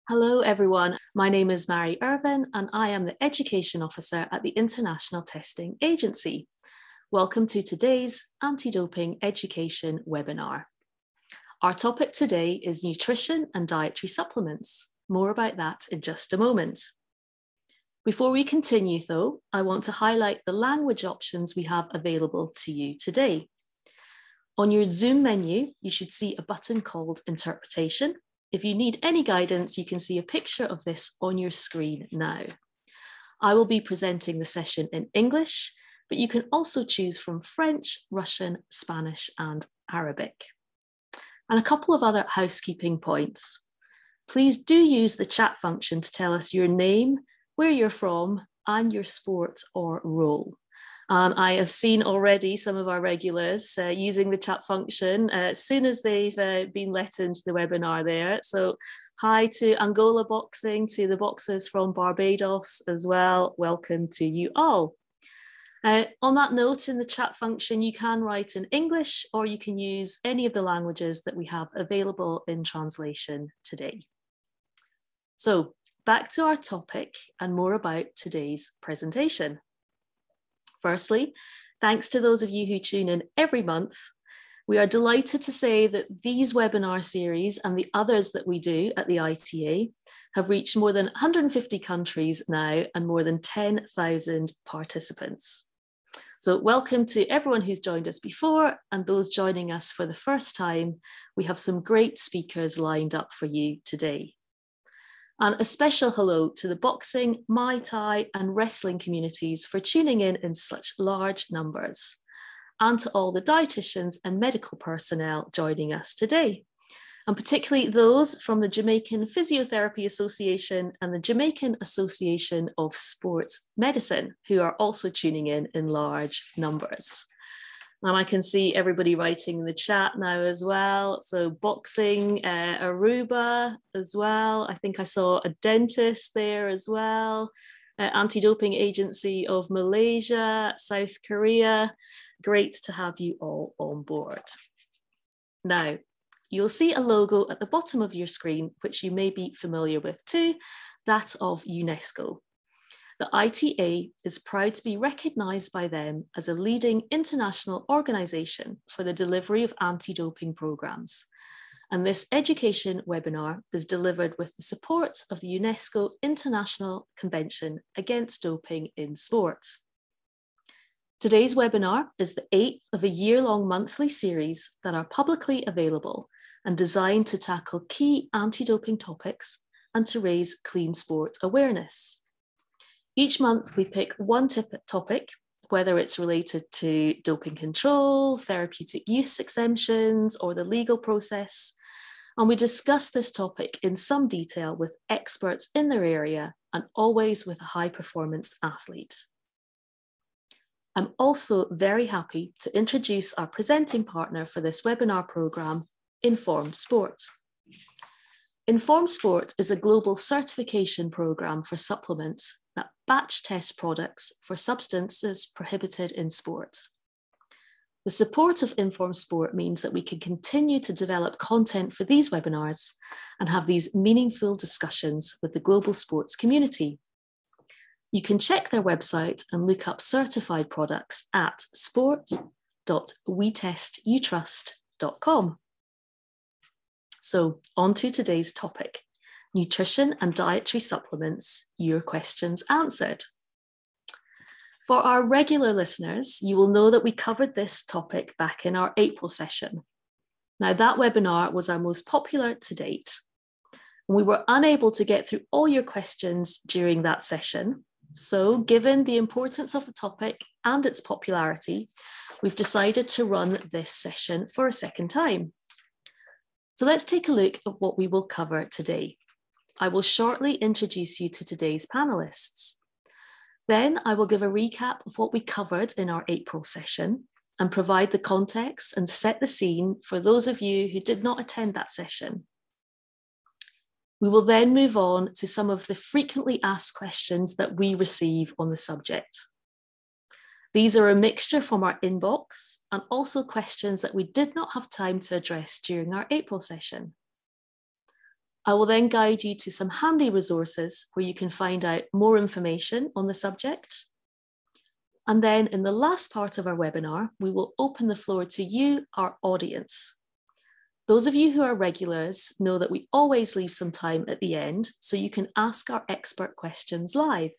Hello everyone, my name is Mary Irvin and I am the Education Officer at the International Testing Agency. Welcome to today's Anti-Doping Education webinar. Our topic today is nutrition and dietary supplements. More about that in just a moment. Before we continue though, I want to highlight the language options we have available to you today. On your Zoom menu, you should see a button called Interpretation. If you need any guidance, you can see a picture of this on your screen now. I will be presenting the session in English, but you can also choose from French, Russian, Spanish, and Arabic. And a couple of other housekeeping points. Please do use the chat function to tell us your name, where you're from, and your sport or role. I have seen already some of our regulars using the chat function as soon as they've been let into the webinar there. So hi to Angola Boxing, to the boxers from Barbados as well. Welcome to you all. On that note, in the chat function, you can write in English or you can use any of the languages that we have available in translation today. So back to our topic and more about today's presentation. Firstly, thanks to those of you who tune in every month. We are delighted to say that these webinar series and the others that we do at the ITA have reached more than 150 countries now and more than 10,000 participants. So welcome to everyone who's joined us before and those joining us for the first time. We have some great speakers lined up for you today. And a special hello to the boxing, Muay Thai and wrestling communities for tuning in such large numbers, and to all the dietitians and medical personnel joining us today, and particularly those from the Jamaican Physiotherapy Association and the Jamaican Association of Sports Medicine, who are also tuning in large numbers. And I can see everybody writing in the chat now as well. So boxing, Aruba as well. I think I saw a dentist there as well. Anti-Doping Agency of Malaysia, South Korea. Great to have you all on board. Now, you'll see a logo at the bottom of your screen, which you may be familiar with too, that of UNESCO. The ITA is proud to be recognised by them as a leading international organisation for the delivery of anti-doping programmes. And this education webinar is delivered with the support of the UNESCO International Convention Against Doping in Sport. Today's webinar is the 8th of a year-long monthly series that are publicly available and designed to tackle key anti-doping topics and to raise clean sport awareness. Each month we pick one topic, whether it's related to doping control, therapeutic use exemptions, or the legal process, and we discuss this topic in some detail with experts in their area and always with a high-performance athlete. I'm also very happy to introduce our presenting partner for this webinar programme, Informed Sport. Informed Sport is a global certification programme for supplements that batch test products for substances prohibited in sport. The support of Informed Sport means that we can continue to develop content for these webinars and have these meaningful discussions with the global sports community. You can check their website and look up certified products at sport.wetestYoutrust.com. So on to today's topic. Nutrition and dietary supplements, your questions answered. For our regular listeners, you will know that we covered this topic back in our April session. Now that webinar was our most popular to date. We were unable to get through all your questions during that session. So given the importance of the topic and its popularity, we've decided to run this session for a second time. So let's take a look at what we will cover today. I will shortly introduce you to today's panelists. Then I will give a recap of what we covered in our April session and provide the context and set the scene for those of you who did not attend that session. We will then move on to some of the frequently asked questions that we receive on the subject. These are a mixture from our inbox and also questions that we did not have time to address during our April session. I will then guide you to some handy resources where you can find out more information on the subject. And then in the last part of our webinar, we will open the floor to you, our audience. Those of you who are regulars know that we always leave some time at the end so you can ask our expert questions live.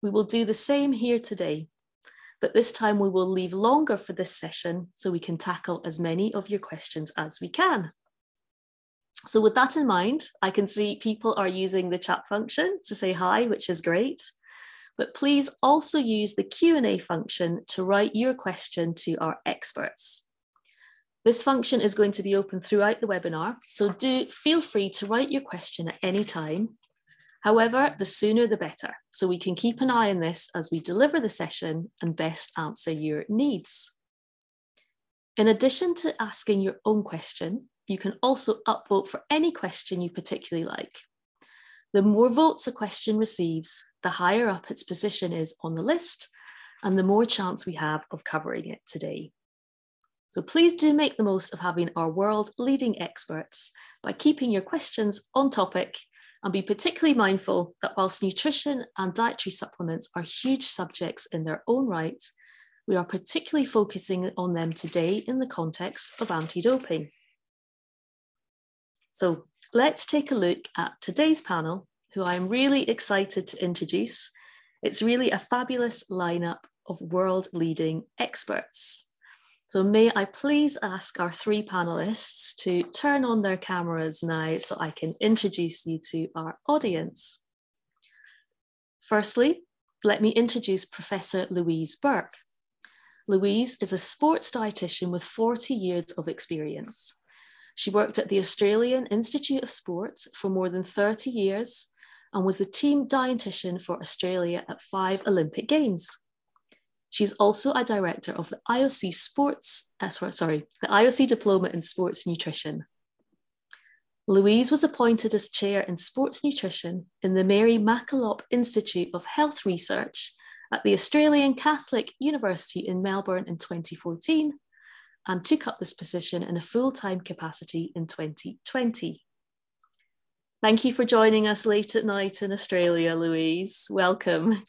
We will do the same here today, but this time we will leave longer for this session so we can tackle as many of your questions as we can. So with that in mind, I can see people are using the chat function to say hi, which is great. But please also use the Q&A function to write your question to our experts. This function is going to be open throughout the webinar, so do feel free to write your question at any time. However, the sooner the better, so we can keep an eye on this as we deliver the session and best answer your needs. In addition to asking your own question, you can also upvote for any question you particularly like. The more votes a question receives, the higher up its position is on the list, and the more chance we have of covering it today. So please do make the most of having our world-leading experts by keeping your questions on topic, and be particularly mindful that whilst nutrition and dietary supplements are huge subjects in their own right, we are particularly focusing on them today in the context of anti-doping. So let's take a look at today's panel, who I'm really excited to introduce. It's really a fabulous lineup of world-leading experts. So may I please ask our three panelists to turn on their cameras now so I can introduce you to our audience. Firstly, let me introduce Professor Louise Burke. Louise is a sports dietitian with 40 years of experience. She worked at the Australian Institute of Sport for more than 30 years and was the team dietitian for Australia at 5 Olympic Games. She's also a director of the IOC the IOC Diploma in Sports Nutrition. Louise was appointed as chair in sports nutrition in the Mary MacAlop Institute of Health Research at the Australian Catholic University in Melbourne in 2014, and took up this position in a full-time capacity in 2020. Thank you for joining us late at night in Australia, Louise. Welcome.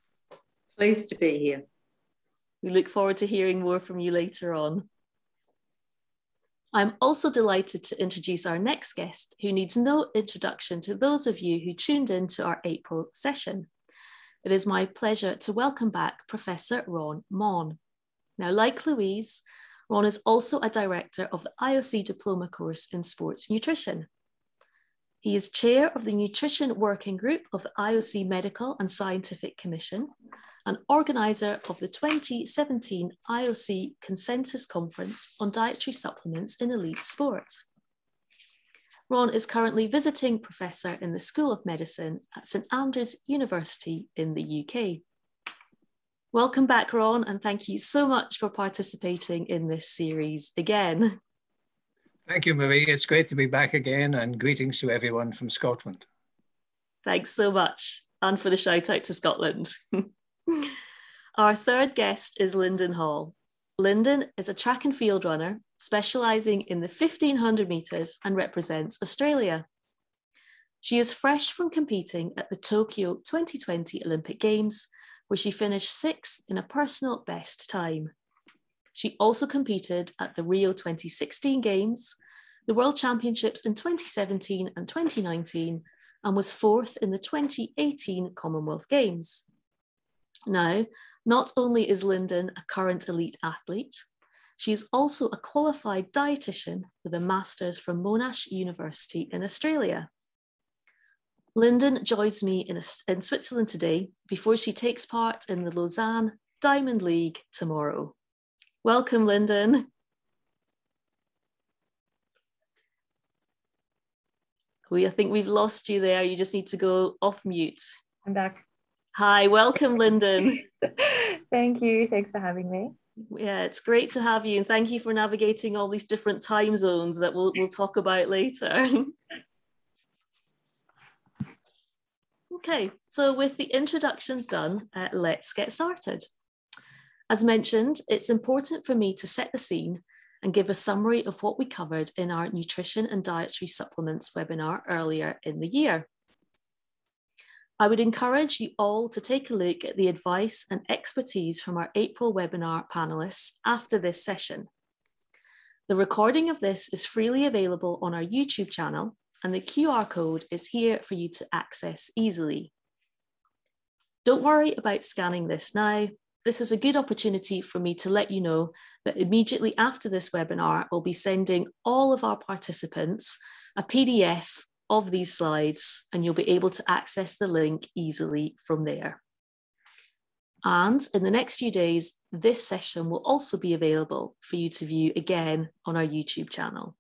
Pleased to be here. We look forward to hearing more from you later on. I'm also delighted to introduce our next guest, who needs no introduction to those of you who tuned in to our April session. It is my pleasure to welcome back Professor Ron Maughan. Now, like Louise, Ron is also a director of the IOC Diploma course in Sports Nutrition. He is chair of the Nutrition Working Group of the IOC Medical and Scientific Commission and organiser of the 2017 IOC Consensus Conference on Dietary Supplements in Elite Sport. Ron is currently visiting professor in the School of Medicine at St Andrews University in the UK. Welcome back, Ron, and thank you so much for participating in this series again. Thank you, Marie. It's great to be back again, and greetings to everyone from Scotland. Thanks so much, and for the shout out to Scotland. Our third guest is Linden Hall. Linden is a track and field runner specialising in the 1500 metres and represents Australia. She is fresh from competing at the Tokyo 2020 Olympic Games, where she finished 6th in a personal best time. She also competed at the Rio 2016 Games, the World Championships in 2017 and 2019, and was 4th in the 2018 Commonwealth Games. Now, not only is Linden a current elite athlete, she is also a qualified dietitian with a master's from Monash University in Australia. Linden joins me in Switzerland today before she takes part in the Lausanne Diamond League tomorrow. Welcome, Linden. I think we've lost you there. You just need to go off mute. I'm back. Hi, welcome, Linden. Thank you. Thanks for having me. Yeah, it's great to have you, and thank you for navigating all these different time zones that we'll talk about later. Okay, so with the introductions done, let's get started. As mentioned, it's important for me to set the scene and give a summary of what we covered in our nutrition and dietary supplements webinar earlier in the year. I would encourage you all to take a look at the advice and expertise from our April webinar panelists after this session. The recording of this is freely available on our YouTube channel, and the QR code is here for you to access easily. Don't worry about scanning this now. This is a good opportunity for me to let you know that immediately after this webinar, we'll be sending all of our participants a PDF of these slides, and you'll be able to access the link easily from there. And in the next few days, this session will also be available for you to view again on our YouTube channel.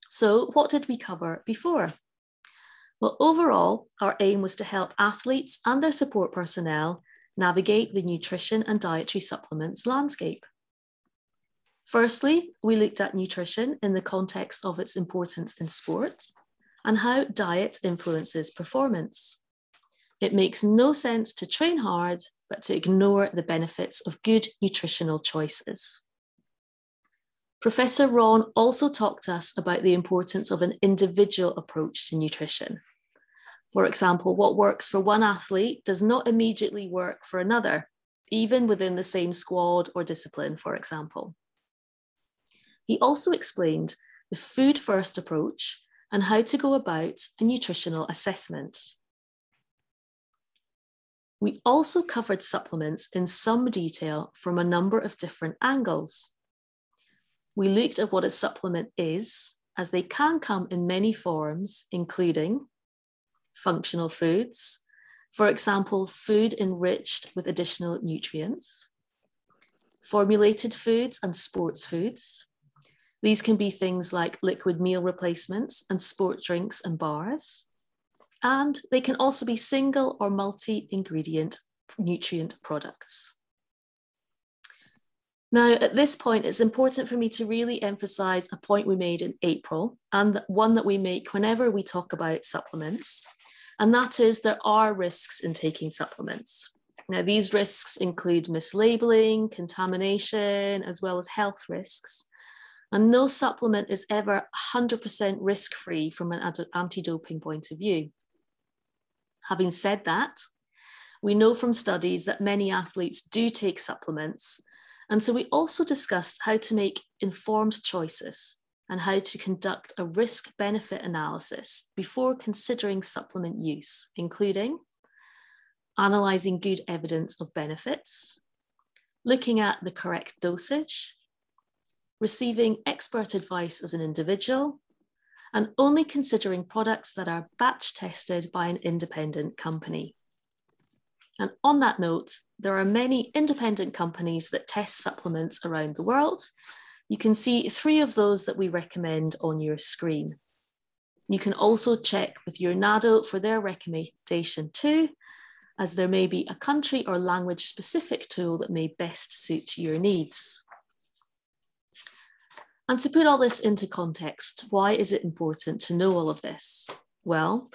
So what did we cover before? Well, overall, our aim was to help athletes and their support personnel navigate the nutrition and dietary supplements landscape. Firstly, we looked at nutrition in the context of its importance in sport and how diet influences performance. It makes no sense to train hard, but to ignore the benefits of good nutritional choices. Professor Maughan also talked to us about the importance of an individual approach to nutrition. For example, what works for one athlete does not immediately work for another, even within the same squad or discipline, for example. He also explained the food-first approach and how to go about a nutritional assessment. We also covered supplements in some detail from a number of different angles. We looked at what a supplement is, as they can come in many forms, including functional foods, for example, food enriched with additional nutrients, formulated foods and sports foods. These can be things like liquid meal replacements and sport drinks and bars. And they can also be single or multi-ingredient nutrient products. Now, at this point, it's important for me to really emphasize a point we made in April, and one that we make whenever we talk about supplements, and that is there are risks in taking supplements. Now, these risks include mislabeling, contamination, as well as health risks. And no supplement is ever 100% risk-free from an anti-doping point of view. Having said that, we know from studies that many athletes do take supplements. And so we also discussed how to make informed choices and how to conduct a risk-benefit analysis before considering supplement use, including analysing good evidence of benefits, looking at the correct dosage, receiving expert advice as an individual, and only considering products that are batch tested by an independent company. And on that note, there are many independent companies that test supplements around the world. You can see 3 of those that we recommend on your screen. You can also check with your NADO for their recommendation too, as there may be a country or language specific tool that may best suit your needs. And to put all this into context, why is it important to know all of this? Well,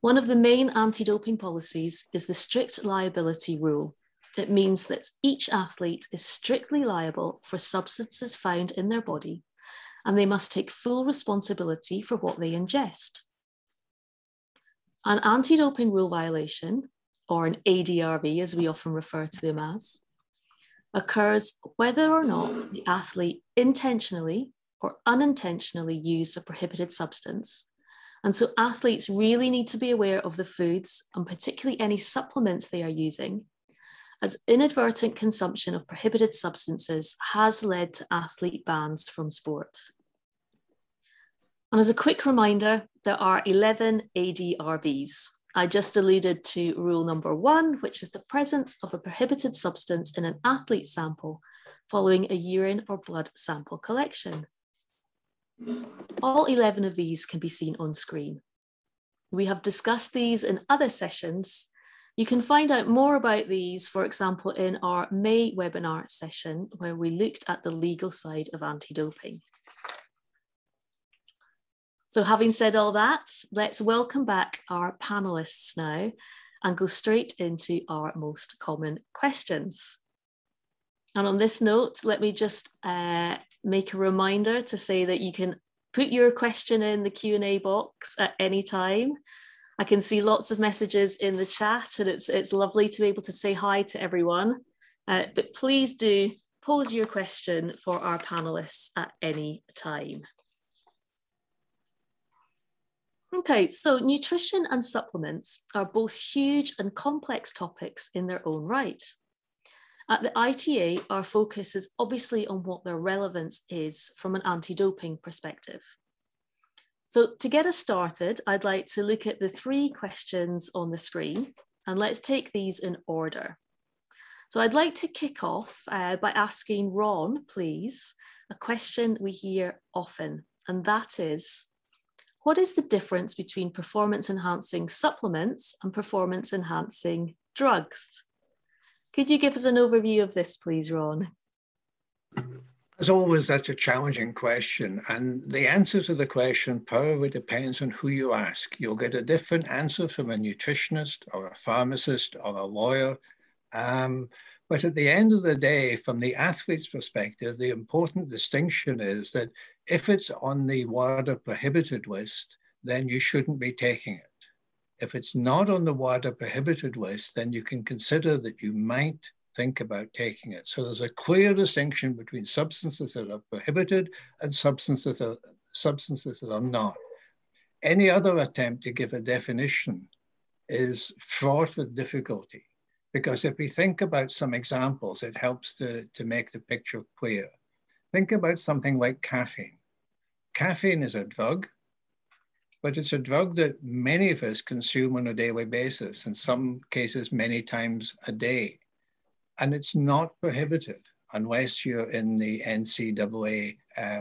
one of the main anti-doping policies is the strict liability rule. It means that each athlete is strictly liable for substances found in their body, and they must take full responsibility for what they ingest. An anti-doping rule violation, or an ADRV as we often refer to them as, occurs whether or not the athlete intentionally or unintentionally used a prohibited substance. And so athletes really need to be aware of the foods and particularly any supplements they are using, as inadvertent consumption of prohibited substances has led to athlete bans from sport. And as a quick reminder, there are 11 ADRBs. I just alluded to rule number 1, which is the presence of a prohibited substance in an athlete sample following a urine or blood sample collection. All 11 of these can be seen on screen. We have discussed these in other sessions. You can find out more about these, for example, in our May webinar session, where we looked at the legal side of anti-doping. So having said all that, let's welcome back our panelists now and go straight into our most common questions. And on this note, let me just make a reminder to say that you can put your question in the Q&A box at any time. I can see lots of messages in the chat, and it's lovely to be able to say hi to everyone. But please do pose your question for our panelists at any time. Okay, so nutrition and supplements are both huge and complex topics in their own right. At the ITA, our focus is obviously on what their relevance is from an anti-doping perspective. So to get us started, I'd like to look at the 3 questions on the screen, and let's take these in order. So I'd like to kick off by asking Ron, please, a question we hear often, and that is, what is the difference between performance-enhancing supplements and performance-enhancing drugs? Could you give us an overview of this, please, Ron? As always, that's a challenging question. And the answer to the question probably depends on who you ask. You'll get a different answer from a nutritionist or a pharmacist or a lawyer. But at the end of the day, from the athlete's perspective, the important distinction is that if it's on the WADA prohibited list, then you shouldn't be taking it. If it's not on the WADA prohibited list, then you can consider that you might think about taking it. So there's a clear distinction between substances that are prohibited and substances that are not. Any other attempt to give a definition is fraught with difficulty, because if we think about some examples, it helps to make the picture clear. Think about something like caffeine. Caffeine is a drug, but it's a drug that many of us consume on a daily basis, in some cases many times a day. And it's not prohibited unless you're in the NCAA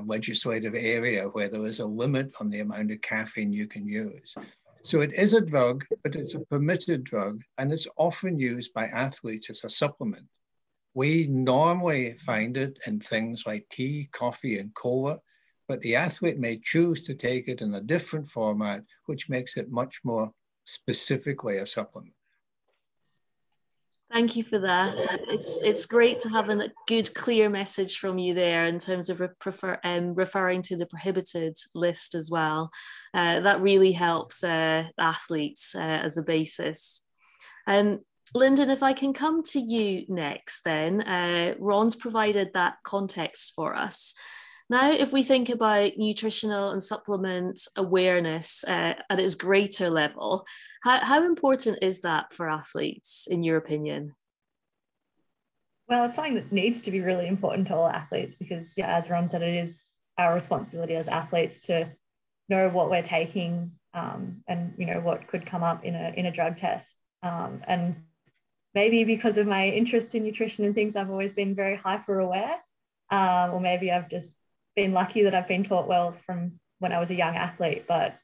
legislative area where there is a limit on the amount of caffeine you can use. So it is a drug, but it's a permitted drug, and it's often used by athletes as a supplement. We normally find it in things like tea, coffee, and cola, but the athlete may choose to take it in a different format, which makes it much more specifically a supplement. Thank you for that. It's great to have a good, clear message from you there in terms of referring to the prohibited list as well. That really helps athletes as a basis. Linden, if I can come to you next then, Ron's provided that context for us. Now, if we think about nutritional and supplement awareness at its greater level, how important is that for athletes, in your opinion? Well, it's something that needs to be really important to all athletes because, yeah, as Ron said, it is our responsibility as athletes to know what we're taking and, you know, what could come up in a drug test. And maybe because of my interest in nutrition and things, I've always been very hyper aware, or maybe I've just been lucky that I've been taught well from when I was a young athlete. But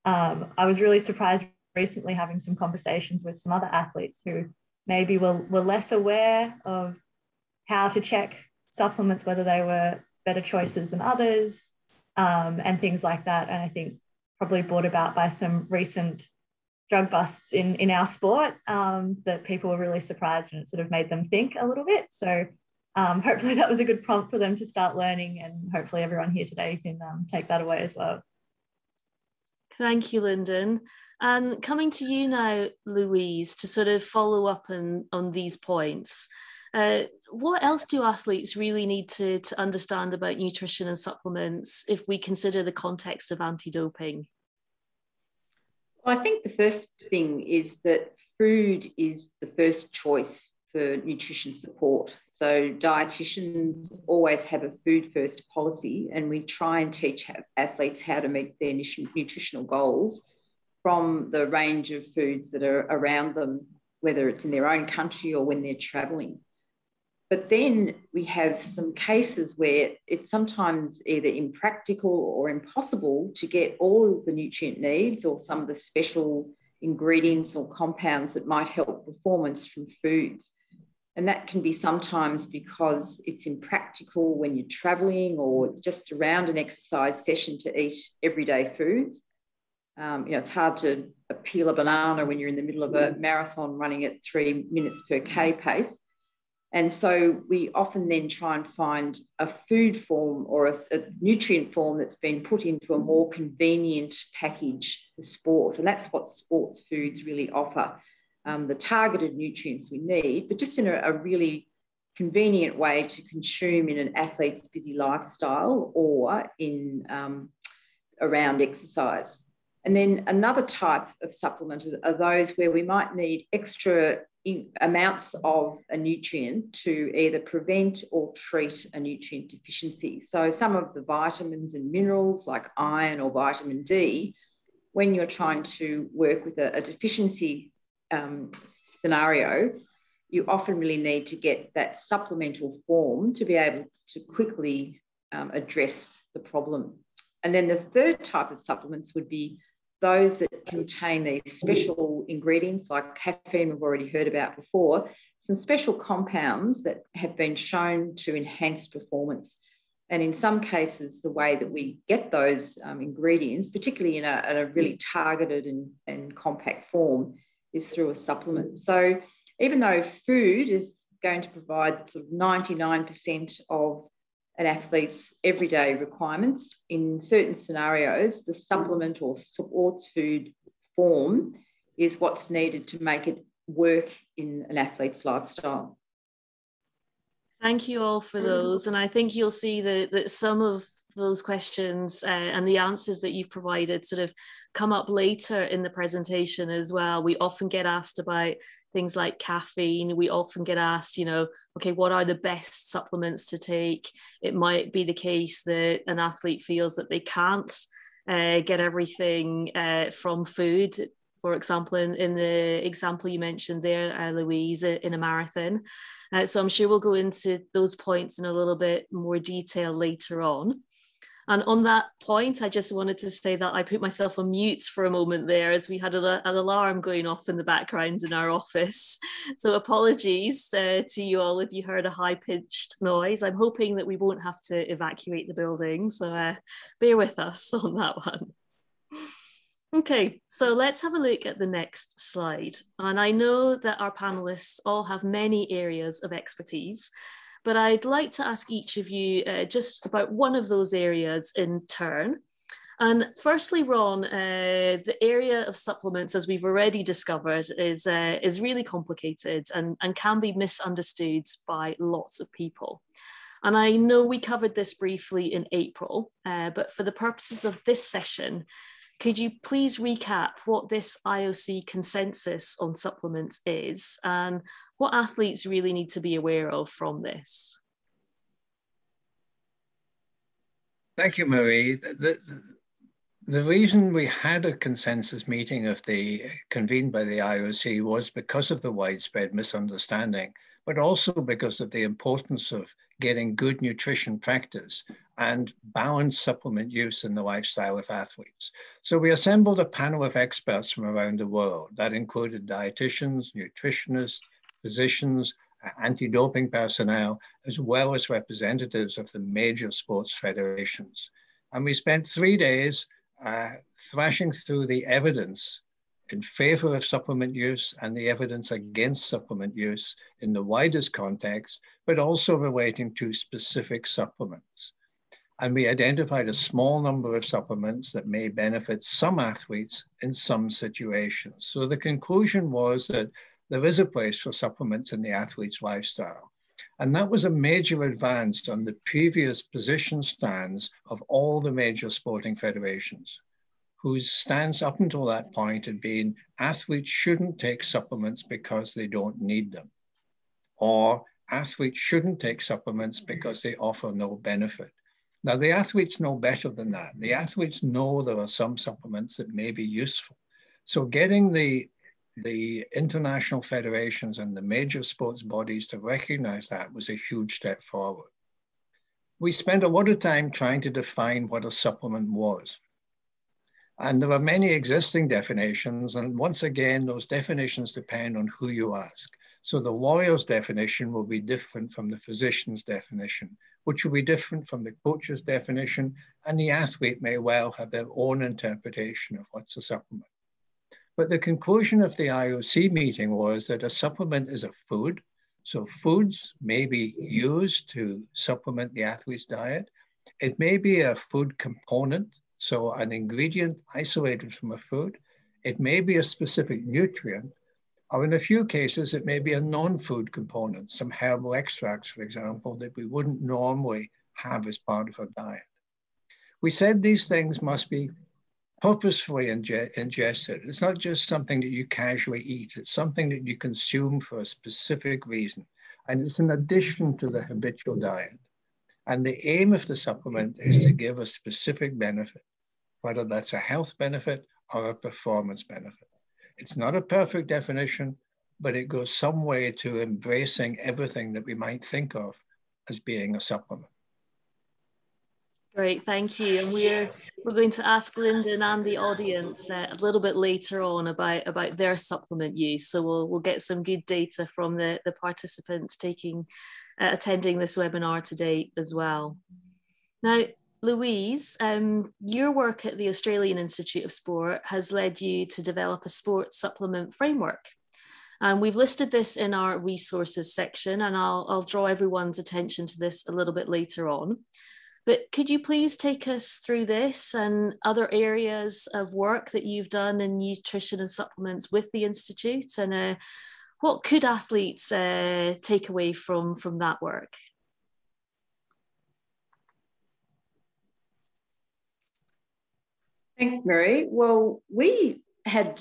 I was really surprised recently having some conversations with some other athletes who maybe were less aware of how to check supplements, whether they were better choices than others, and things like that. And I think probably brought about by some recent drug busts in our sport that people were really surprised, and it sort of made them think a little bit. So hopefully that was a good prompt for them to start learning, and hopefully everyone here today can take that away as well. Thank you, Linden. And coming to you now, Louise, to sort of follow up on these points. What else do athletes really need to understand about nutrition and supplements if we consider the context of anti-doping? Well, I think the first thing is that food is the first choice for nutrition support. So dietitians always have a food first policy, and we try and teach athletes how to meet their nutritional goals from the range of foods that are around them, whether it's in their own country or when they're traveling. But then we have some cases where it's sometimes either impractical or impossible to get all of the nutrient needs or some of the special ingredients or compounds that might help performance from foods. And that can be sometimes because it's impractical when you're traveling or just around an exercise session to eat everyday foods. It's hard to peel a banana when you're in the middle of a marathon running at 3 minutes per K pace. And so we often then try and find a food form or a nutrient form that's been put into a more convenient package for sport. And that's what sports foods really offer, the targeted nutrients we need, but just in a really convenient way to consume in an athlete's busy lifestyle or in around exercise. And then another type of supplement are those where we might need extra amounts of a nutrient to either prevent or treat a nutrient deficiency. So some of the vitamins and minerals like iron or vitamin D, when you're trying to work with a deficiency scenario, you often really need to get that supplemental form to be able to quickly address the problem. And then the third type of supplements would be those that contain these special ingredients like caffeine we've already heard about before, some special compounds that have been shown to enhance performance. And in some cases, the way that we get those ingredients, particularly in a really targeted and compact form, is through a supplement. So even though food is going to provide sort of 99% of an athlete's everyday requirements, in certain scenarios, the supplement or sports food form is what's needed to make it work in an athlete's lifestyle. Thank you all for those. And I think you'll see that some of those questions and the answers that you've provided sort of come up later in the presentation as well. We often get asked about things like caffeine. We often get asked, okay, what are the best supplements to take? It might be the case that an athlete feels that they can't get everything from food. For example, in the example you mentioned there, Louise, in a marathon. So I'm sure we'll go into those points in a little bit more detail later on. And on that point, I just wanted to say that I put myself on mute for a moment there as we had an alarm going off in the background in our office. So apologies to you all if you heard a high-pitched noise. I'm hoping that we won't have to evacuate the building, so bear with us on that one. Okay, so let's have a look at the next slide. And I know that our panelists all have many areas of expertise, but I'd like to ask each of you just about one of those areas in turn. And firstly, Ron, the area of supplements, as we've already discovered, is really complicated and can be misunderstood by lots of people. And I know we covered this briefly in April, but for the purposes of this session, could you please recap what this IOC consensus on supplements is and what athletes really need to be aware of from this? Thank you, Marie. The reason we had a consensus meeting convened by the IOC was because of the widespread misunderstanding, but also because of the importance of getting good nutrition practice and balanced supplement use in the lifestyle of athletes. So we assembled a panel of experts from around the world that included dietitians, nutritionists, physicians, anti-doping personnel, as well as representatives of the major sports federations. And we spent 3 days thrashing through the evidence in favor of supplement use and the evidence against supplement use in the widest context, but also relating to specific supplements. And we identified a small number of supplements that may benefit some athletes in some situations. So the conclusion was that there is a place for supplements in the athlete's lifestyle. And that was a major advance on the previous position stands of all the major sporting federations, whose stance up until that point had been athletes shouldn't take supplements because they don't need them, or athletes shouldn't take supplements because they offer no benefit. Now, the athletes know better than that. The athletes know there are some supplements that may be useful. So getting the international federations and the major sports bodies to recognize that was a huge step forward. We spent a lot of time trying to define what a supplement was. And there are many existing definitions. And once again, those definitions depend on who you ask. So the lawyer's definition will be different from the physician's definition, which will be different from the coach's definition. And the athlete may well have their own interpretation of what's a supplement. But the conclusion of the IOC meeting was that a supplement is a food. So foods may be used to supplement the athlete's diet. It may be a food component, so an ingredient isolated from a food. It may be a specific nutrient, or in a few cases, it may be a non-food component, some herbal extracts, for example, that we wouldn't normally have as part of our diet. We said these things must be purposefully ingested. It's not just something that you casually eat. It's something that you consume for a specific reason. And it's in addition to the habitual diet. And the aim of the supplement is to give a specific benefit, whether that's a health benefit or a performance benefit. It's not a perfect definition, but it goes some way to embracing everything that we might think of as being a supplement. Great, thank you. And we're going to ask Linden and the audience a little bit later on about their supplement use. So we'll get some good data from the participants attending this webinar today as well. Now, Louise, your work at the Australian Institute of Sport has led you to develop a sports supplement framework. And we've listed this in our resources section, and I'll draw everyone's attention to this a little bit later on. But could you please take us through this and other areas of work that you've done in nutrition and supplements with the Institute, and what could athletes take away from that work? Thanks, Mary. Well, we had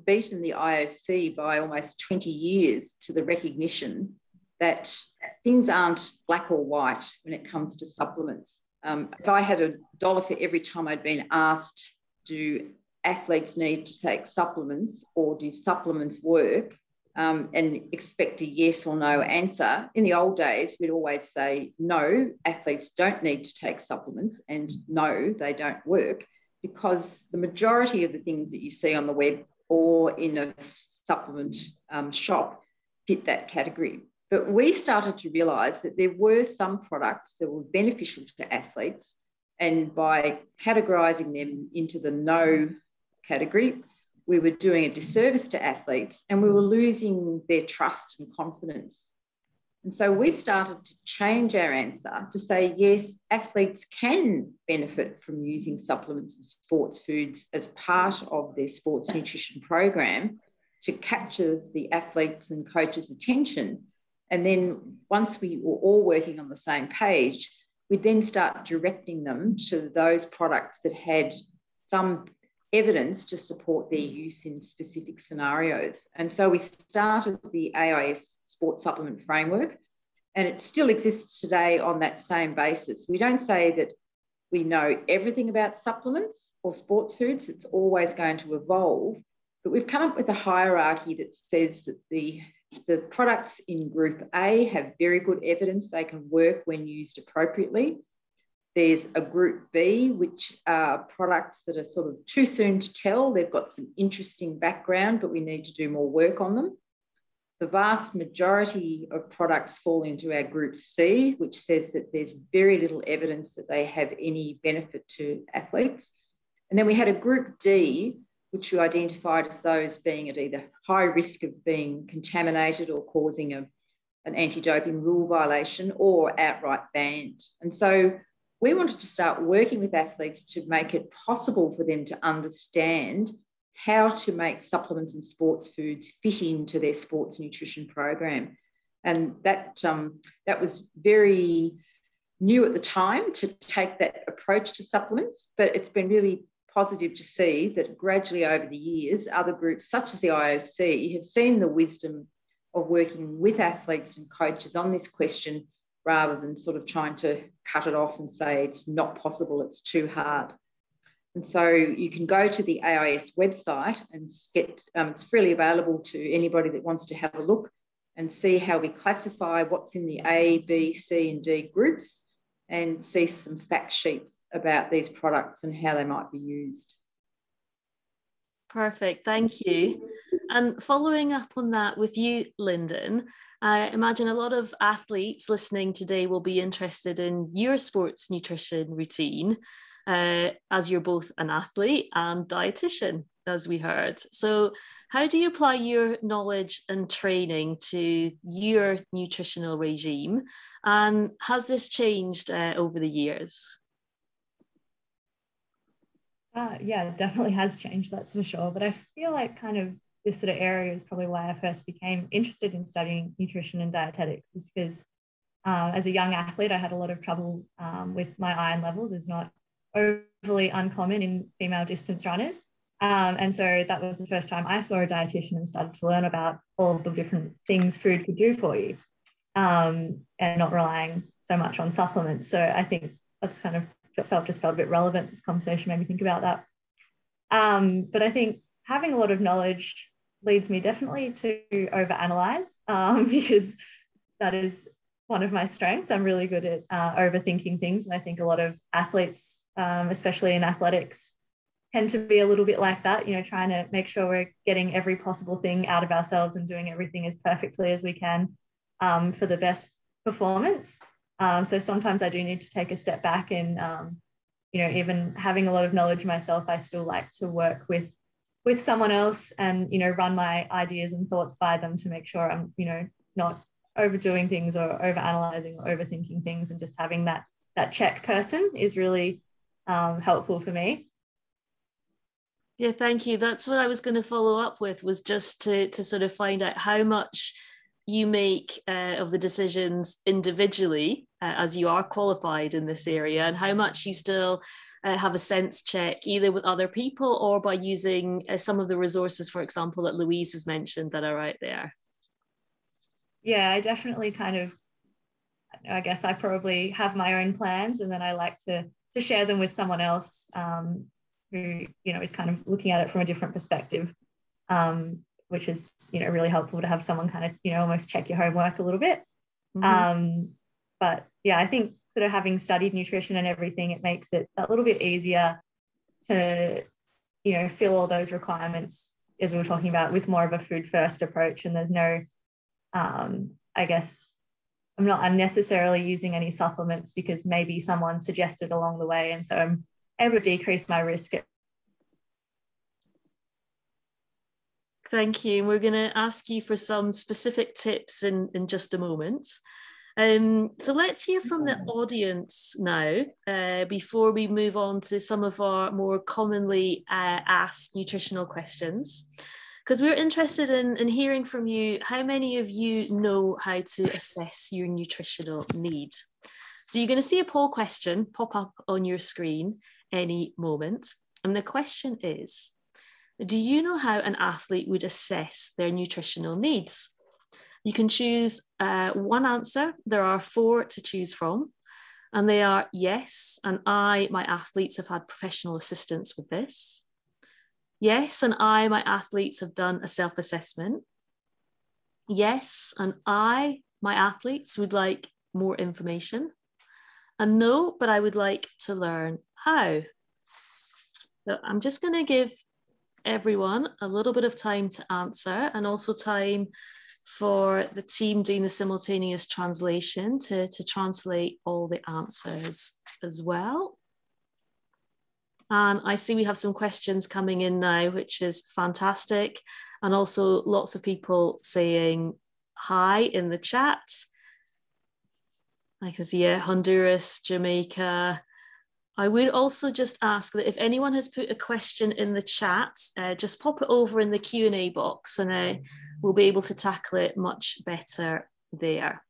beaten the IOC by almost 20 years to the recognition that things aren't black or white when it comes to supplements. If I had $1 for every time I'd been asked, do athletes need to take supplements or do supplements work, and expect a yes or no answer, in the old days, we'd always say, no, athletes don't need to take supplements, and no, they don't work, because the majority of the things that you see on the web or in a supplement shop fit that category. But we started to realise that there were some products that were beneficial to athletes, and by categorising them into the no category, we were doing a disservice to athletes and we were losing their trust and confidence. And so we started to change our answer to say, yes, athletes can benefit from using supplements and sports foods as part of their sports nutrition program to capture the athletes' and coaches' attention. And then once we were all working on the same page, we'd then start directing them to those products that had some evidence to support their use in specific scenarios. And so we started the AIS Sports Supplement Framework, and it still exists today on that same basis. We don't say that we know everything about supplements or sports foods. It's always going to evolve, but we've come up with a hierarchy that says that the products in Group A have very good evidence they can work when used appropriately. There's a Group B, which are products that are sort of too soon to tell. They've got some interesting background, but we need to do more work on them. The vast majority of products fall into our Group C, which says that there's very little evidence that they have any benefit to athletes. And then we had a Group D, which we identified as those being at either high risk of being contaminated or causing an anti-doping rule violation or outright banned. And so we wanted to start working with athletes to make it possible for them to understand how to make supplements and sports foods fit into their sports nutrition program. And that was very new at the time to take that approach to supplements, but it's been really positive to see that gradually over the years, other groups such as the IOC have seen the wisdom of working with athletes and coaches on this question rather than sort of trying to cut it off and say it's not possible, it's too hard. And so you can go to the AIS website and get, it's freely available to anybody that wants to have a look and see how we classify what's in the A, B, C and D groups and see some fact sheets about these products and how they might be used. Perfect, thank you. And following up on that with you, Linden, I imagine a lot of athletes listening today will be interested in your sports nutrition routine, as you're both an athlete and dietitian. as we heard. So how do you apply your knowledge and training to your nutritional regime? And has this changed over the years? Yeah, it definitely has changed, that's for sure. But I feel like kind of this sort of area is probably why I first became interested in studying nutrition and dietetics, is because as a young athlete, I had a lot of trouble with my iron levels. It's not overly uncommon in female distance runners. And so that was the first time I saw a dietitian and started to learn about all of the different things food could do for you, and not relying so much on supplements. So I think that's kind of felt a bit relevant. This conversation made me think about that. But I think having a lot of knowledge leads me definitely to overanalyze, because that is one of my strengths. I'm really good at overthinking things. And I think a lot of athletes, especially in athletics, tend to be a little bit like that, trying to make sure we're getting every possible thing out of ourselves and doing everything as perfectly as we can for the best performance. So sometimes I do need to take a step back and, even having a lot of knowledge myself, I still like to work with someone else and, run my ideas and thoughts by them to make sure I'm, not overdoing things or overanalyzing or overthinking things, and just having that check person is really helpful for me. Yeah, thank you. That's what I was going to follow up with, was just to sort of find out how much you make of the decisions individually, as you are qualified in this area, and how much you still have a sense check either with other people or by using some of the resources, for example, that Louise has mentioned that are out there. Yeah, I definitely I guess I probably have my own plans, and then I like to share them with someone else who, is kind of looking at it from a different perspective, which is, really helpful to have someone kind of, almost check your homework a little bit. Mm-hmm. But yeah, I think sort of having studied nutrition and everything, it makes it a little bit easier to, fill all those requirements, as we were talking about, with more of a food first approach. And there's no, I guess, I'm not unnecessarily using any supplements because maybe someone suggested along the way. And so I'm able to decrease my risk. Thank you. We're going to ask you for some specific tips in just a moment. So let's hear from the audience now, before we move on to some of our more commonly asked nutritional questions, because we're interested in hearing from you how many of you know how to assess your nutritional need. So you're going to see a poll question pop up on your screen any moment. And the question is, do you know how an athlete would assess their nutritional needs? You can choose one answer. There are 4 to choose from. And they are yes, and my athletes have had professional assistance with this. Yes, and my athletes have done a self-assessment. Yes, and my athletes would like more information. And no, but I would like to learn how. So I'm just going to give everyone a little bit of time to answer, and also time for the team doing the simultaneous translation to translate all the answers as well. And I see we have some questions coming in now, which is fantastic. And also lots of people saying hi in the chat. I can see Honduras, Jamaica. I would also just ask that if anyone has put a question in the chat, just pop it over in the Q&A box, and we'll be able to tackle it much better there.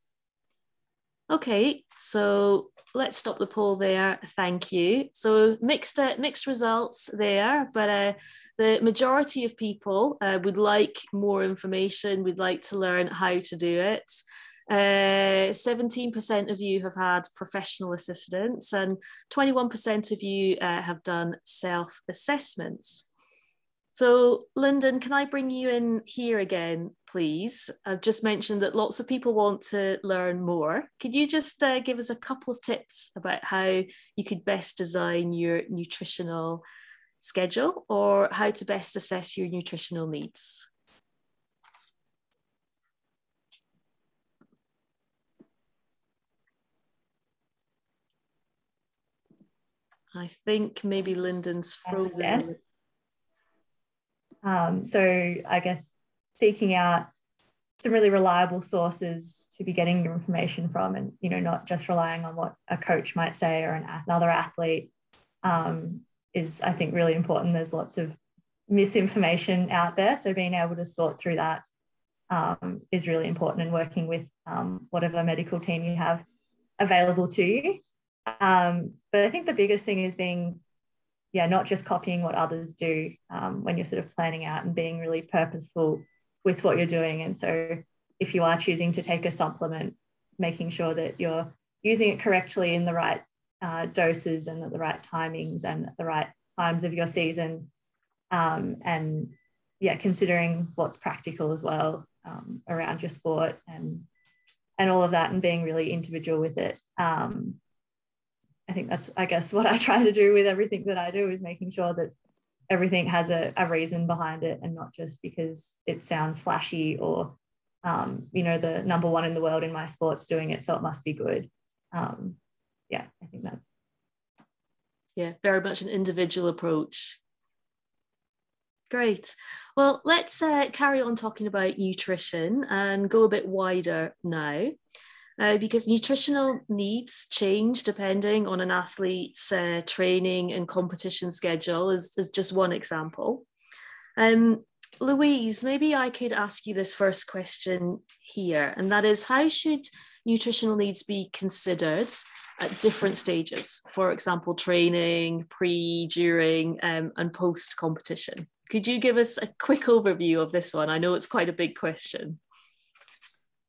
Okay, so let's stop the poll there. Thank you. So mixed results there, but the majority of people would like more information, would like to learn how to do it. 17% of you have had professional assistance, and 21% of you have done self-assessments. So Linden, can I bring you in here again, please? I've just mentioned that lots of people want to learn more. Could you just give us a couple of tips about how you could best design your nutritional schedule, or how to best assess your nutritional needs? I think maybe Linden's frozen. So I guess seeking out some really reliable sources to be getting your information from, and, you know, not just relying on what a coach might say or another athlete, is, I think, really important. There's lots of misinformation out there. So being able to sort through that is really important, and working with whatever medical team you have available to you. But I think the biggest thing is being, not just copying what others do when you're sort of planning out, and being really purposeful with what you're doing. And so if you are choosing to take a supplement, making sure that you're using it correctly in the right doses and at the right timings and at the right times of your season. And considering what's practical as well around your sport and all of that, and being really individual with it. I think that's, I guess, what I try to do with everything that I do, is making sure that everything has a reason behind it, and not just because it sounds flashy or, the number one in the world in my sport's doing it, so it must be good. I think that's. Yeah, very much an individual approach. Great. Well, let's carry on talking about nutrition and go a bit wider now. Because nutritional needs change depending on an athlete's training and competition schedule, is just one example. Louise, maybe I could ask you this first question here, and that is, how should nutritional needs be considered at different stages? For example, training, pre, during, and post competition. Could you give us a quick overview of this one? I know it's quite a big question.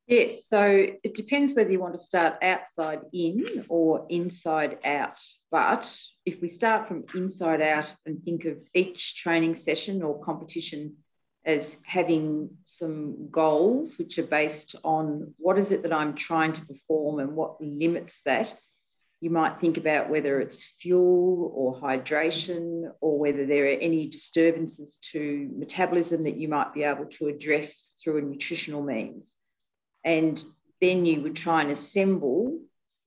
Yes, so it depends whether you want to start outside in or inside out. But if we start from inside out and think of each training session or competition as having some goals which are based on what is it that I'm trying to perform and what limits that, you might think about whether it's fuel or hydration, or whether there are any disturbances to metabolism that you might be able to address through a nutritional means. And then you would try and assemble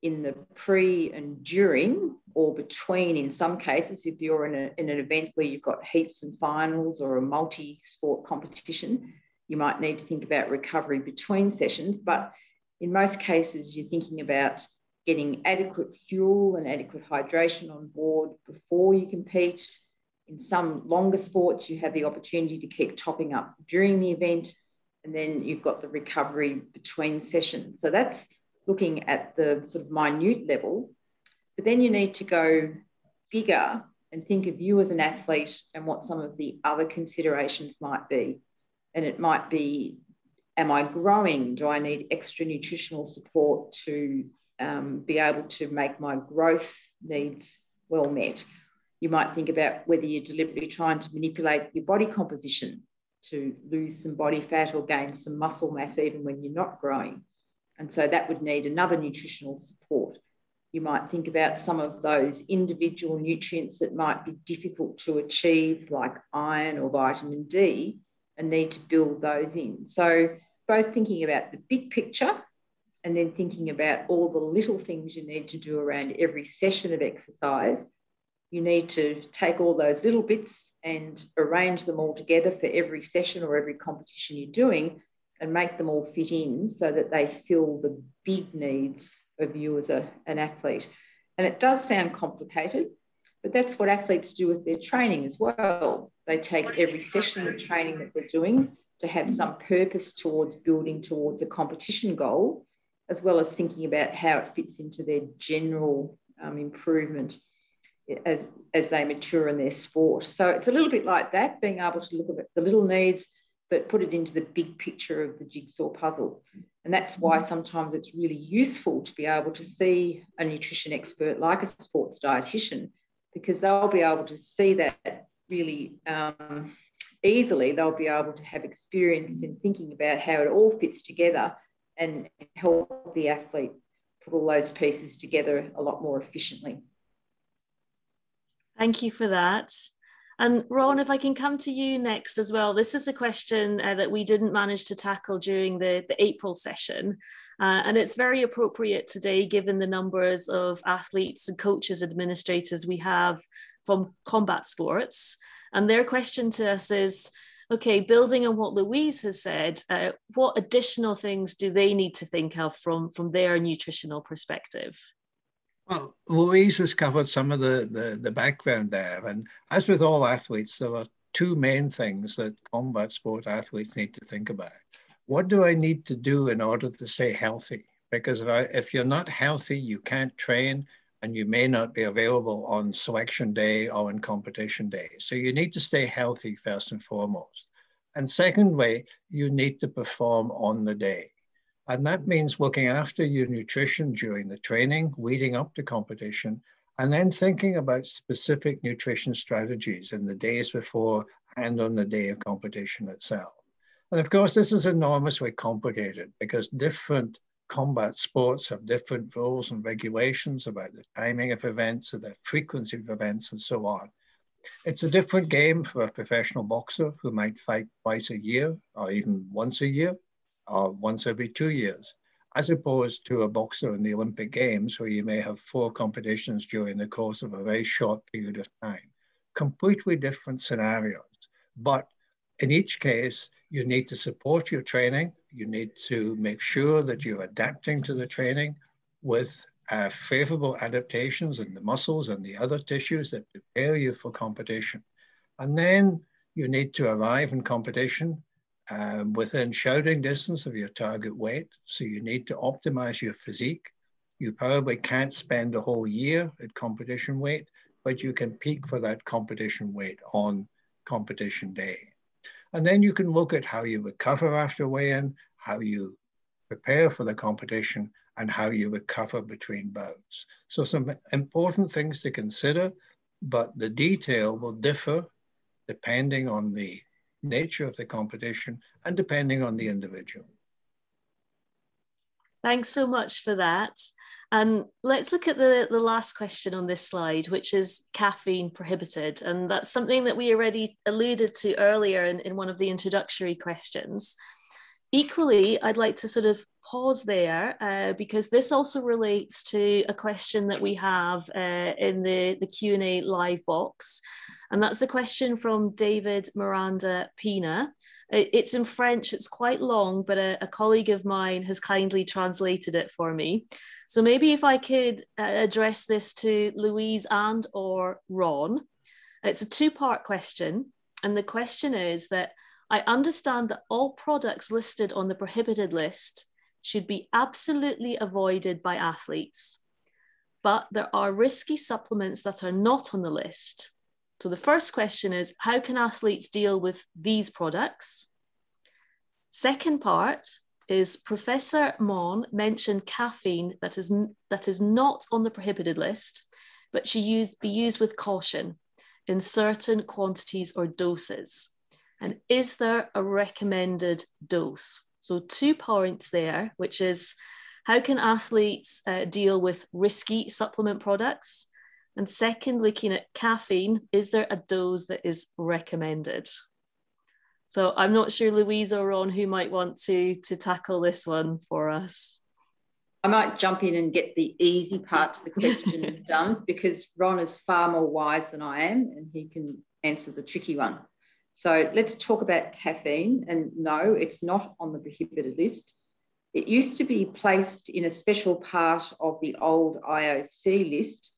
in the pre and during, or between, in some cases, if you're in an event where you've got heats and finals or a multi-sport competition, you might need to think about recovery between sessions. But in most cases, you're thinking about getting adequate fuel and adequate hydration on board before you compete. In some longer sports, you have the opportunity to keep topping up during the event, and then you've got the recovery between sessions. So that's looking at the sort of minute level. But then you need to go bigger and think of you as an athlete and what some of the other considerations might be. And it might be, am I growing? Do I need extra nutritional support to be able to make my growth needs well met? You might think about whether you're deliberately trying to manipulate your body composition to lose some body fat or gain some muscle mass even when you're not growing. And so that would need another nutritional support. You might think about some of those individual nutrients that might be difficult to achieve, like iron or vitamin D, and need to build those in. So both thinking about the big picture and then thinking about all the little things you need to do around every session of exercise. You need to take all those little bits and arrange them all together for every session or every competition you're doing, and make them all fit in so that they fill the big needs of you as an athlete. And it does sound complicated, but that's what athletes do with their training as well. They take every session of training that they're doing to have some purpose towards building towards a competition goal, as well as thinking about how it fits into their general improvement as they mature in their sport. So it's a little bit like that, being able to look at the little needs, but put it into the big picture of the jigsaw puzzle. And that's why sometimes it's really useful to be able to see a nutrition expert like a sports dietitian, because they'll be able to see that really easily. They'll be able to have experience in thinking about how it all fits together and help the athlete put all those pieces together a lot more efficiently. Thank you for that. And Ron, if I can come to you next as well. This is a question that we didn't manage to tackle during the April session. And it's very appropriate today, given the numbers of athletes and coaches, administrators we have from combat sports. And their question to us is, Okay, building on what Louise has said, what additional things do they need to think of from their nutritional perspective? Well, Louise has covered some of the background there. And as with all athletes, there are two main things that combat sport athletes need to think about. What do I need to do in order to stay healthy? Because if you're not healthy, you can't train, and you may not be available on selection day or on competition day. So you need to stay healthy first and foremost. And secondly, you need to perform on the day. And that means looking after your nutrition during the training, leading up to competition, and then thinking about specific nutrition strategies in the days before and on the day of competition itself. And of course, this is enormously complicated because different combat sports have different rules and regulations about the timing of events and the frequency of events and so on. It's a different game for a professional boxer who might fight twice a year or even once a year or once every 2 years, as opposed to a boxer in the Olympic Games where you may have 4 competitions during the course of a very short period of time. Completely different scenarios. But in each case, you need to support your training. You need to make sure that you're adapting to the training with favorable adaptations in the muscles and the other tissues that prepare you for competition. And then you need to arrive in competition within shouting distance of your target weight. So you need to optimize your physique. You probably can't spend a whole year at competition weight, but you can peak for that competition weight on competition day. And then you can look at how you recover after weigh-in, how you prepare for the competition, and how you recover between bouts. So some important things to consider, but the detail will differ depending on the nature of the competition and depending on the individual. Thanks so much for that. And let's look at the last question on this slide, which is caffeine prohibited. And that's something that we already alluded to earlier in one of the introductory questions. Equally, I'd like to sort of pause there because this also relates to a question that we have in the Q&A live box. And that's a question from David Miranda Pina. It's in French, it's quite long, but a colleague of mine has kindly translated it for me. So maybe if I could address this to Louise and or Ron. It's a 2-part question. And the question is that I understand that all products listed on the prohibited list should be absolutely avoided by athletes, but there are risky supplements that are not on the list. So the first question is, how can athletes deal with these products? Second part is Professor Maughan mentioned caffeine that is not on the prohibited list, but should be used with caution in certain quantities or doses. And is there a recommended dose? So 2 points there, which is how can athletes deal with risky supplement products? And second, looking at caffeine, is there a dose that is recommended? So I'm not sure, Louise or Ron, who might want to tackle this one for us. I might jump in and get the easy part to the question done, because Ron is far more wise than I am and he can answer the tricky one. So let's talk about caffeine. And no, it's not on the prohibited list. It used to be placed in a special part of the old IOC list,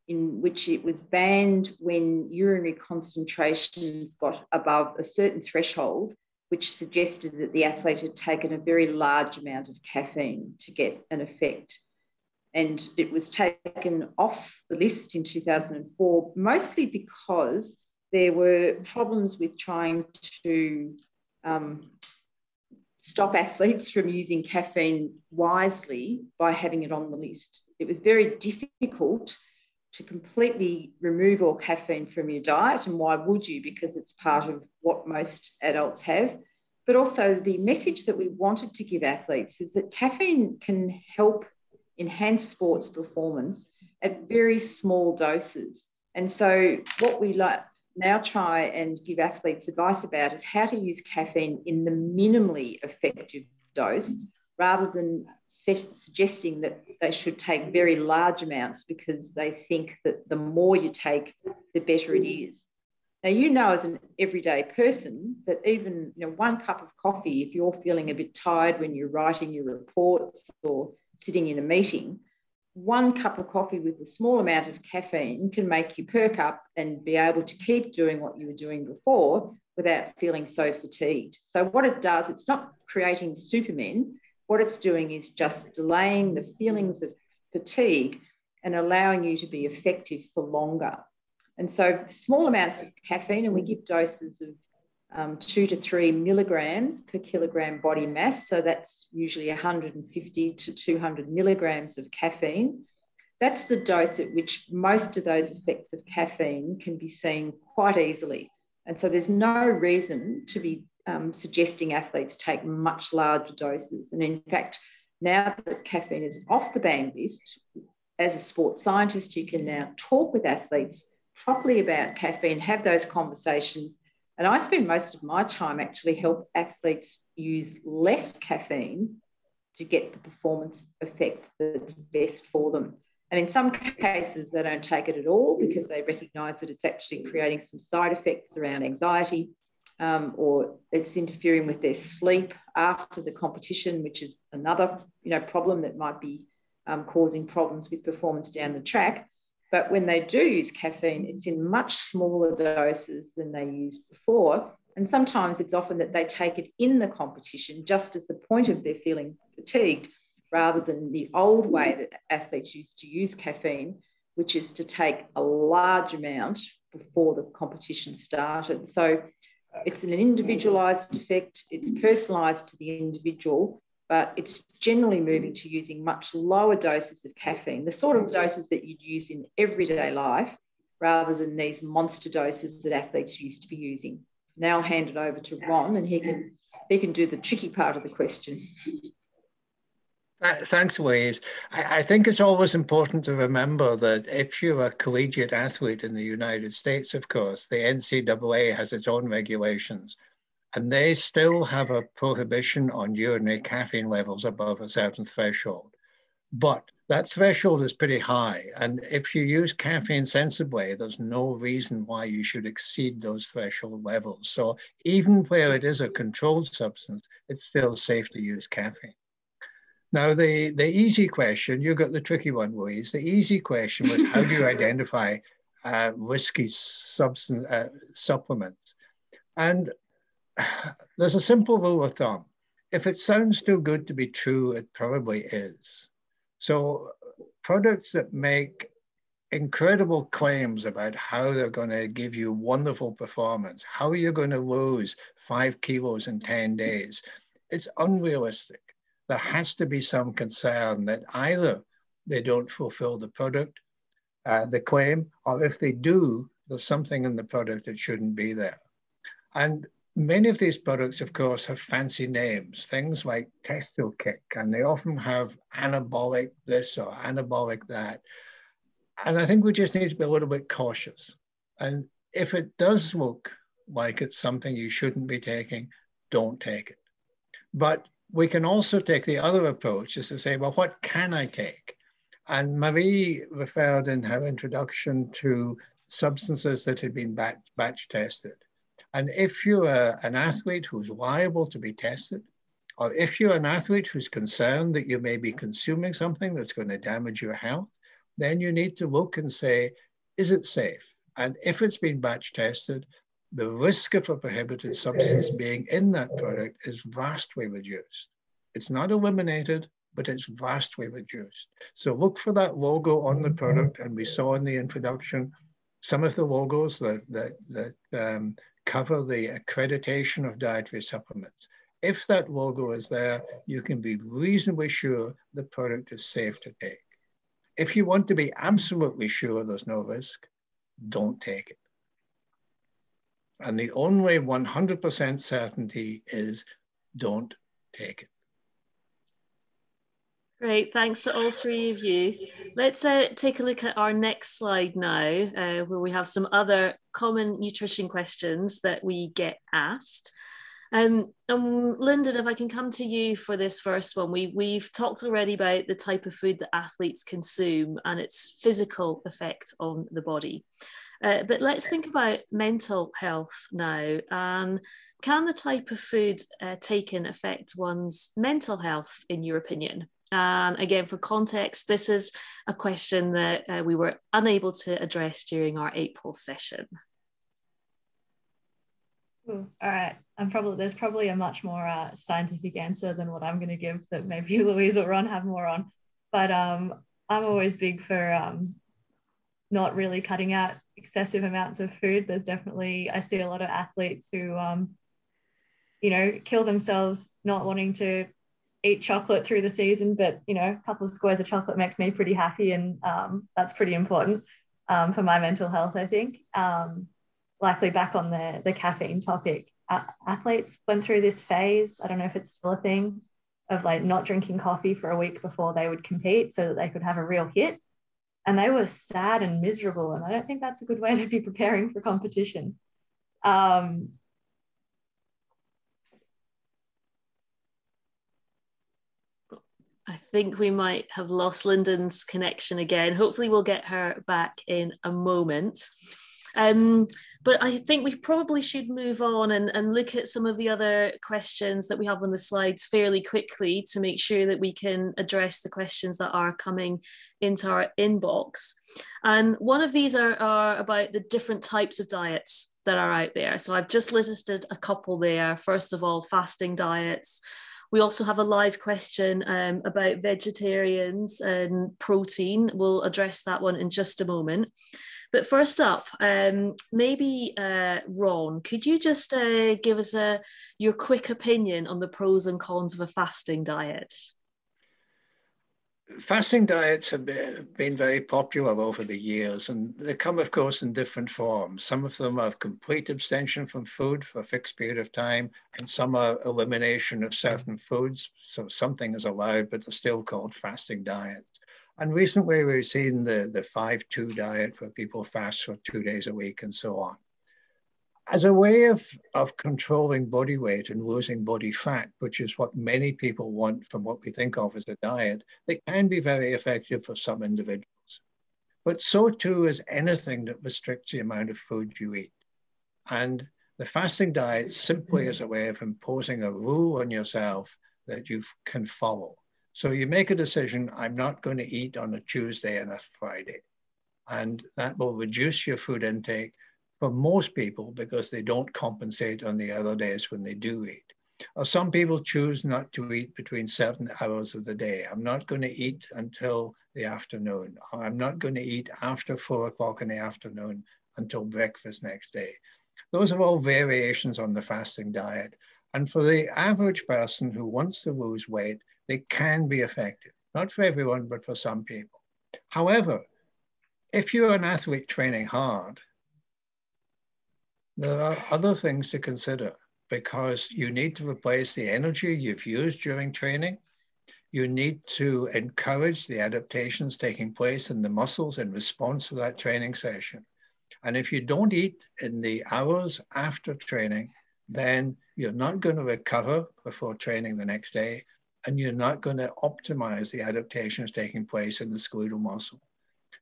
in which it was banned when urinary concentrations got above a certain threshold, which suggested that the athlete had taken a very large amount of caffeine to get an effect. And it was taken off the list in 2004, mostly because there were problems with trying to stop athletes from using caffeine wisely by having it on the list. It was very difficult to completely remove all caffeine from your diet. And why would you? Because it's part of what most adults have. But also the message that we wanted to give athletes is that caffeine can help enhance sports performance at very small doses. And so what we now try and give athletes advice about is how to use caffeine in the minimally effective dose, rather than suggesting that they should take very large amounts because they think that the more you take, the better it is. Now, you know, as an everyday person, that even, you know, 1 cup of coffee, if you're feeling a bit tired when you're writing your reports or sitting in a meeting, 1 cup of coffee with a small amount of caffeine can make you perk up and be able to keep doing what you were doing before without feeling so fatigued. So what it does, it's not creating supermen. What it's doing is just delaying the feelings of fatigue and allowing you to be effective for longer. And so small amounts of caffeine, and we give doses of 2 to 3 milligrams per kilogram body mass. So that's usually 150 to 200 milligrams of caffeine. That's the dose at which most of those effects of caffeine can be seen quite easily. And so there's no reason to be suggesting athletes take much larger doses. And in fact, now that caffeine is off the banned list, as a sports scientist, you can now talk with athletes properly about caffeine, have those conversations. And I spend most of my time actually help athletes use less caffeine to get the performance effect that's best for them. And in some cases, they don't take it at all because they recognise that it's actually creating some side effects around anxiety, or it's interfering with their sleep after the competition, which is another, you know, problem that might be causing problems with performance down the track. But when they do use caffeine, it's in much smaller doses than they used before. And sometimes it's often that they take it in the competition just as the point of their feeling fatigued, rather than the old way that athletes used to use caffeine, which is to take a large amount before the competition started. So it's an individualised effect, it's personalised to the individual, but it's generally moving to using much lower doses of caffeine, the sort of doses that you'd use in everyday life, rather than these monster doses that athletes used to be using. Now I'll hand it over to Ron, and he can do the tricky part of the question. Thanks, Louise. I think it's always important to remember that if you're a collegiate athlete in the United States, of course, the NCAA has its own regulations, and they still have a prohibition on urinary caffeine levels above a certain threshold. But that threshold is pretty high, and if you use caffeine sensibly, there's no reason why you should exceed those threshold levels. So even where it is a controlled substance, it's still safe to use caffeine. Now, the easy question, you got the tricky one, Louise. The easy question was, how do you identify risky supplements? And there's a simple rule of thumb. If it sounds too good to be true, it probably is. So products that make incredible claims about how they're going to give you wonderful performance, how you're going to lose 5 kilos in 10 days, it's unrealistic. There has to be some concern that either they don't fulfill the product, the claim, or if they do, there's something in the product that shouldn't be there. And many of these products, of course, have fancy names, things like Testo Kick, and they often have anabolic this or anabolic that. And I think we just need to be a little bit cautious. And if it does look like it's something you shouldn't be taking, don't take it. But we can also take the other approach, is to say, well, what can I take? And Marie referred in her introduction to substances that had been batch tested. And if you're an athlete who's liable to be tested, or if you're an athlete who's concerned that you may be consuming something that's going to damage your health, then you need to look and say, is it safe? And if it's been batch tested, the risk of a prohibited substance being in that product is vastly reduced. It's not eliminated, but it's vastly reduced. So look for that logo on the product. And we saw in the introduction, some of the logos that cover the accreditation of dietary supplements. If that logo is there, you can be reasonably sure the product is safe to take. If you want to be absolutely sure there's no risk, don't take it. And the only 100% certainty is don't take it. Great, thanks to all three of you. Let's take a look at our next slide now, where we have some other common nutrition questions that we get asked. Linden, if I can come to you for this first one, we've talked already about the type of food that athletes consume and its physical effect on the body. But let's think about mental health now. And can the type of food taken affect one's mental health, in your opinion? And again, for context, this is a question that we were unable to address during our April session. Ooh, all right. There's probably a much more scientific answer than what I'm going to give that maybe Louise or Ron have more on. But I'm always big for not really cutting out excessive amounts of food. There's definitely, I see a lot of athletes who, you know, kill themselves not wanting to eat chocolate through the season, but, you know, a couple of squares of chocolate makes me pretty happy, and that's pretty important for my mental health, I think. Likely back on the caffeine topic, athletes went through this phase, I don't know if it's still a thing, of like not drinking coffee for a week before they would compete so that they could have a real hit. And they were sad and miserable. And I don't think that's a good way to be preparing for competition. I think we might have lost Linden's connection again. Hopefully we'll get her back in a moment. But I think we probably should move on and look at some of the other questions that we have on the slides fairly quickly to make sure that we can address the questions that are coming into our inbox. And one of these are about the different types of diets that are out there. So I've just listed a couple there. First of all, fasting diets. We also have a live question about vegetarians and protein. We'll address that one in just a moment. But first up, maybe Ron, could you just give us your quick opinion on the pros and cons of a fasting diet? Fasting diets have been very popular over the years, and they come, of course, in different forms. Some of them are complete abstention from food for a fixed period of time, and some are elimination of certain foods. So something is allowed, but they're still called fasting diets. And recently we've seen the 5-2 diet where people fast for 2 days a week and so on. As a way of controlling body weight and losing body fat, which is what many people want from what we think of as a diet, they can be very effective for some individuals. But so too is anything that restricts the amount of food you eat. And the fasting diet simply is a way of imposing a rule on yourself that you can follow. So you make a decision, I'm not going to eat on a Tuesday and a Friday. And that will reduce your food intake for most people because they don't compensate on the other days when they do eat. Or some people choose not to eat between certain hours of the day. I'm not going to eat until the afternoon. Or I'm not going to eat after 4 o'clock in the afternoon until breakfast next day. Those are all variations on the fasting diet. And for the average person who wants to lose weight, they can be effective. Not for everyone, but for some people. However, if you're an athlete training hard, there are other things to consider because you need to replace the energy you've used during training. You need to encourage the adaptations taking place in the muscles in response to that training session. And if you don't eat in the hours after training, then you're not going to recover before training the next day, and you're not going to optimize the adaptations taking place in the skeletal muscle.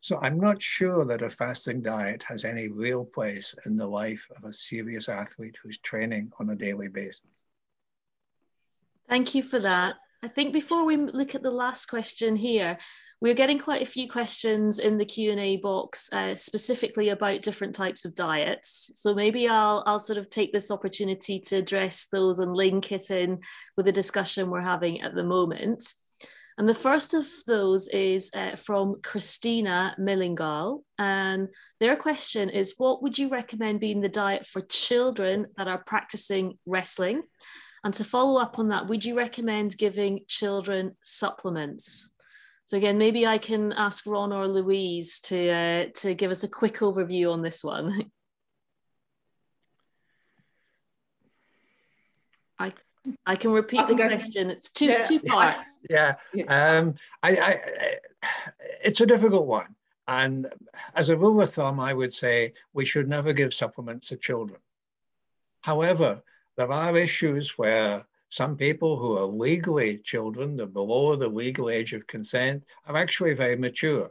So I'm not sure that a fasting diet has any real place in the life of a serious athlete who's training on a daily basis. Thank you for that. I think before we look at the last question here, we're getting quite a few questions in the Q&A box specifically about different types of diets. So maybe I'll sort of take this opportunity to address those and link it in with the discussion we're having at the moment. And the first of those is from Christina Millingal. And their question is, what would you recommend being the diet for children that are practicing wrestling? And to follow up on that, would you recommend giving children supplements? So again, maybe I can ask Ron or Louise to give us a quick overview on this one. I can repeat the question. It's two parts. Yeah, it's a difficult one. And as a rule of thumb, I would say we should never give supplements to children. However, there are issues where some people who are legally children, they're below the legal age of consent, are actually very mature.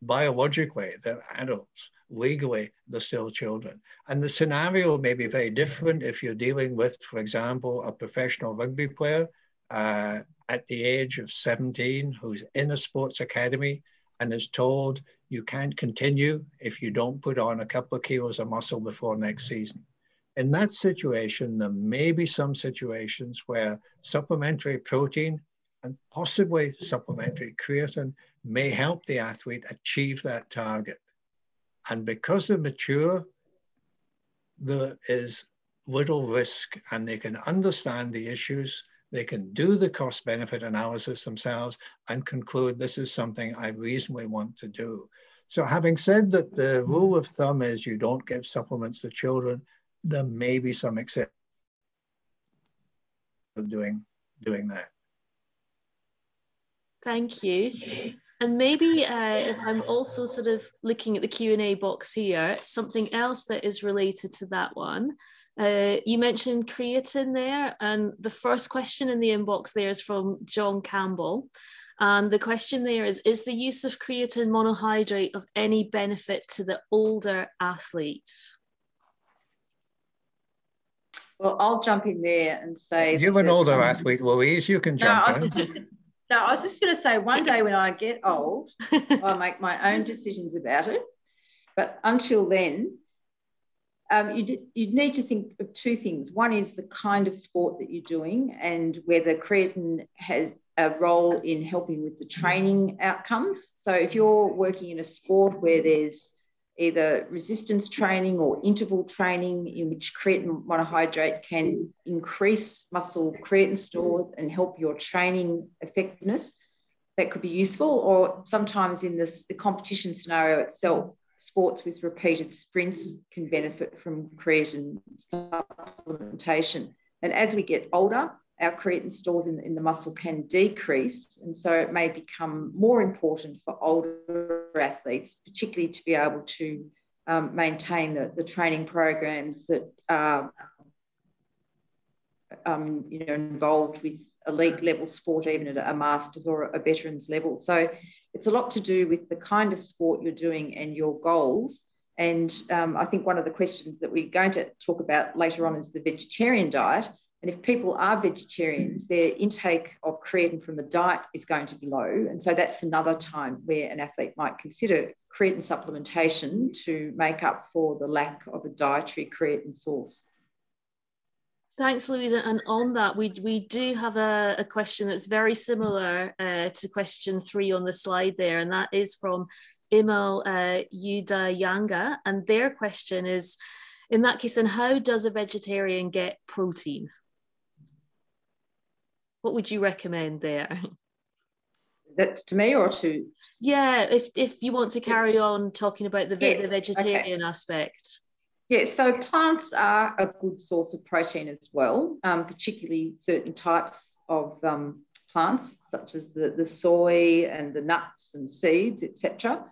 biologically, they're adults. Legally, they're still children. And the scenario may be very different if you're dealing with, for example, a professional rugby player at the age of 17 who's in a sports academy and is told you can't continue if you don't put on a couple of kilos of muscle before next season. In that situation, there may be some situations where supplementary protein and possibly supplementary creatine may help the athlete achieve that target. And because they're mature, there is little risk and they can understand the issues. They can do the cost-benefit analysis themselves and conclude this is something I reasonably want to do. So having said that the rule of thumb is you don't give supplements to children, there may be some exceptions of doing that. Thank you. And maybe if I'm also sort of looking at the Q&A box here, something else that is related to that one. You mentioned creatine there, and the first question in the inbox there is from John Campbell. And the question there is the use of creatine monohydrate of any benefit to the older athlete? Well, I'll jump in there and say... You're an older athlete, Louise, you can jump in. I was just going to say one day when I get old, I'll make my own decisions about it. But until then, you need to think of two things. One is the kind of sport that you're doing and whether creatine has a role in helping with the training outcomes. So if you're working in a sport where there's either resistance training or interval training in which creatine monohydrate can increase muscle creatine stores and help your training effectiveness, that could be useful. Or sometimes in the competition scenario itself, sports with repeated sprints can benefit from creatine supplementation. And as we get older, our creatine stores in the muscle can decrease. And so it may become more important for older athletes, particularly to be able to maintain the training programs that are involved with elite level sport, even at a master's or a veterans level. So it's a lot to do with the kind of sport you're doing and your goals. And I think one of the questions that we're going to talk about later on is the vegetarian diet. And if people are vegetarians, their intake of creatine from the diet is going to be low. And so that's another time where an athlete might consider creatine supplementation to make up for the lack of a dietary creatine source. Thanks, Louise. And on that, we do have a question that's very similar to question 3 on the slide there. And that is from Imal Yudayanga. And their question is, in that case, then how does a vegetarian get protein? What would you recommend there? That's to me or to... Yeah, if you want to carry on talking about the vegetarian aspect. Yeah, so plants are a good source of protein as well, particularly certain types of plants, such as the soy and the nuts and seeds, etc.,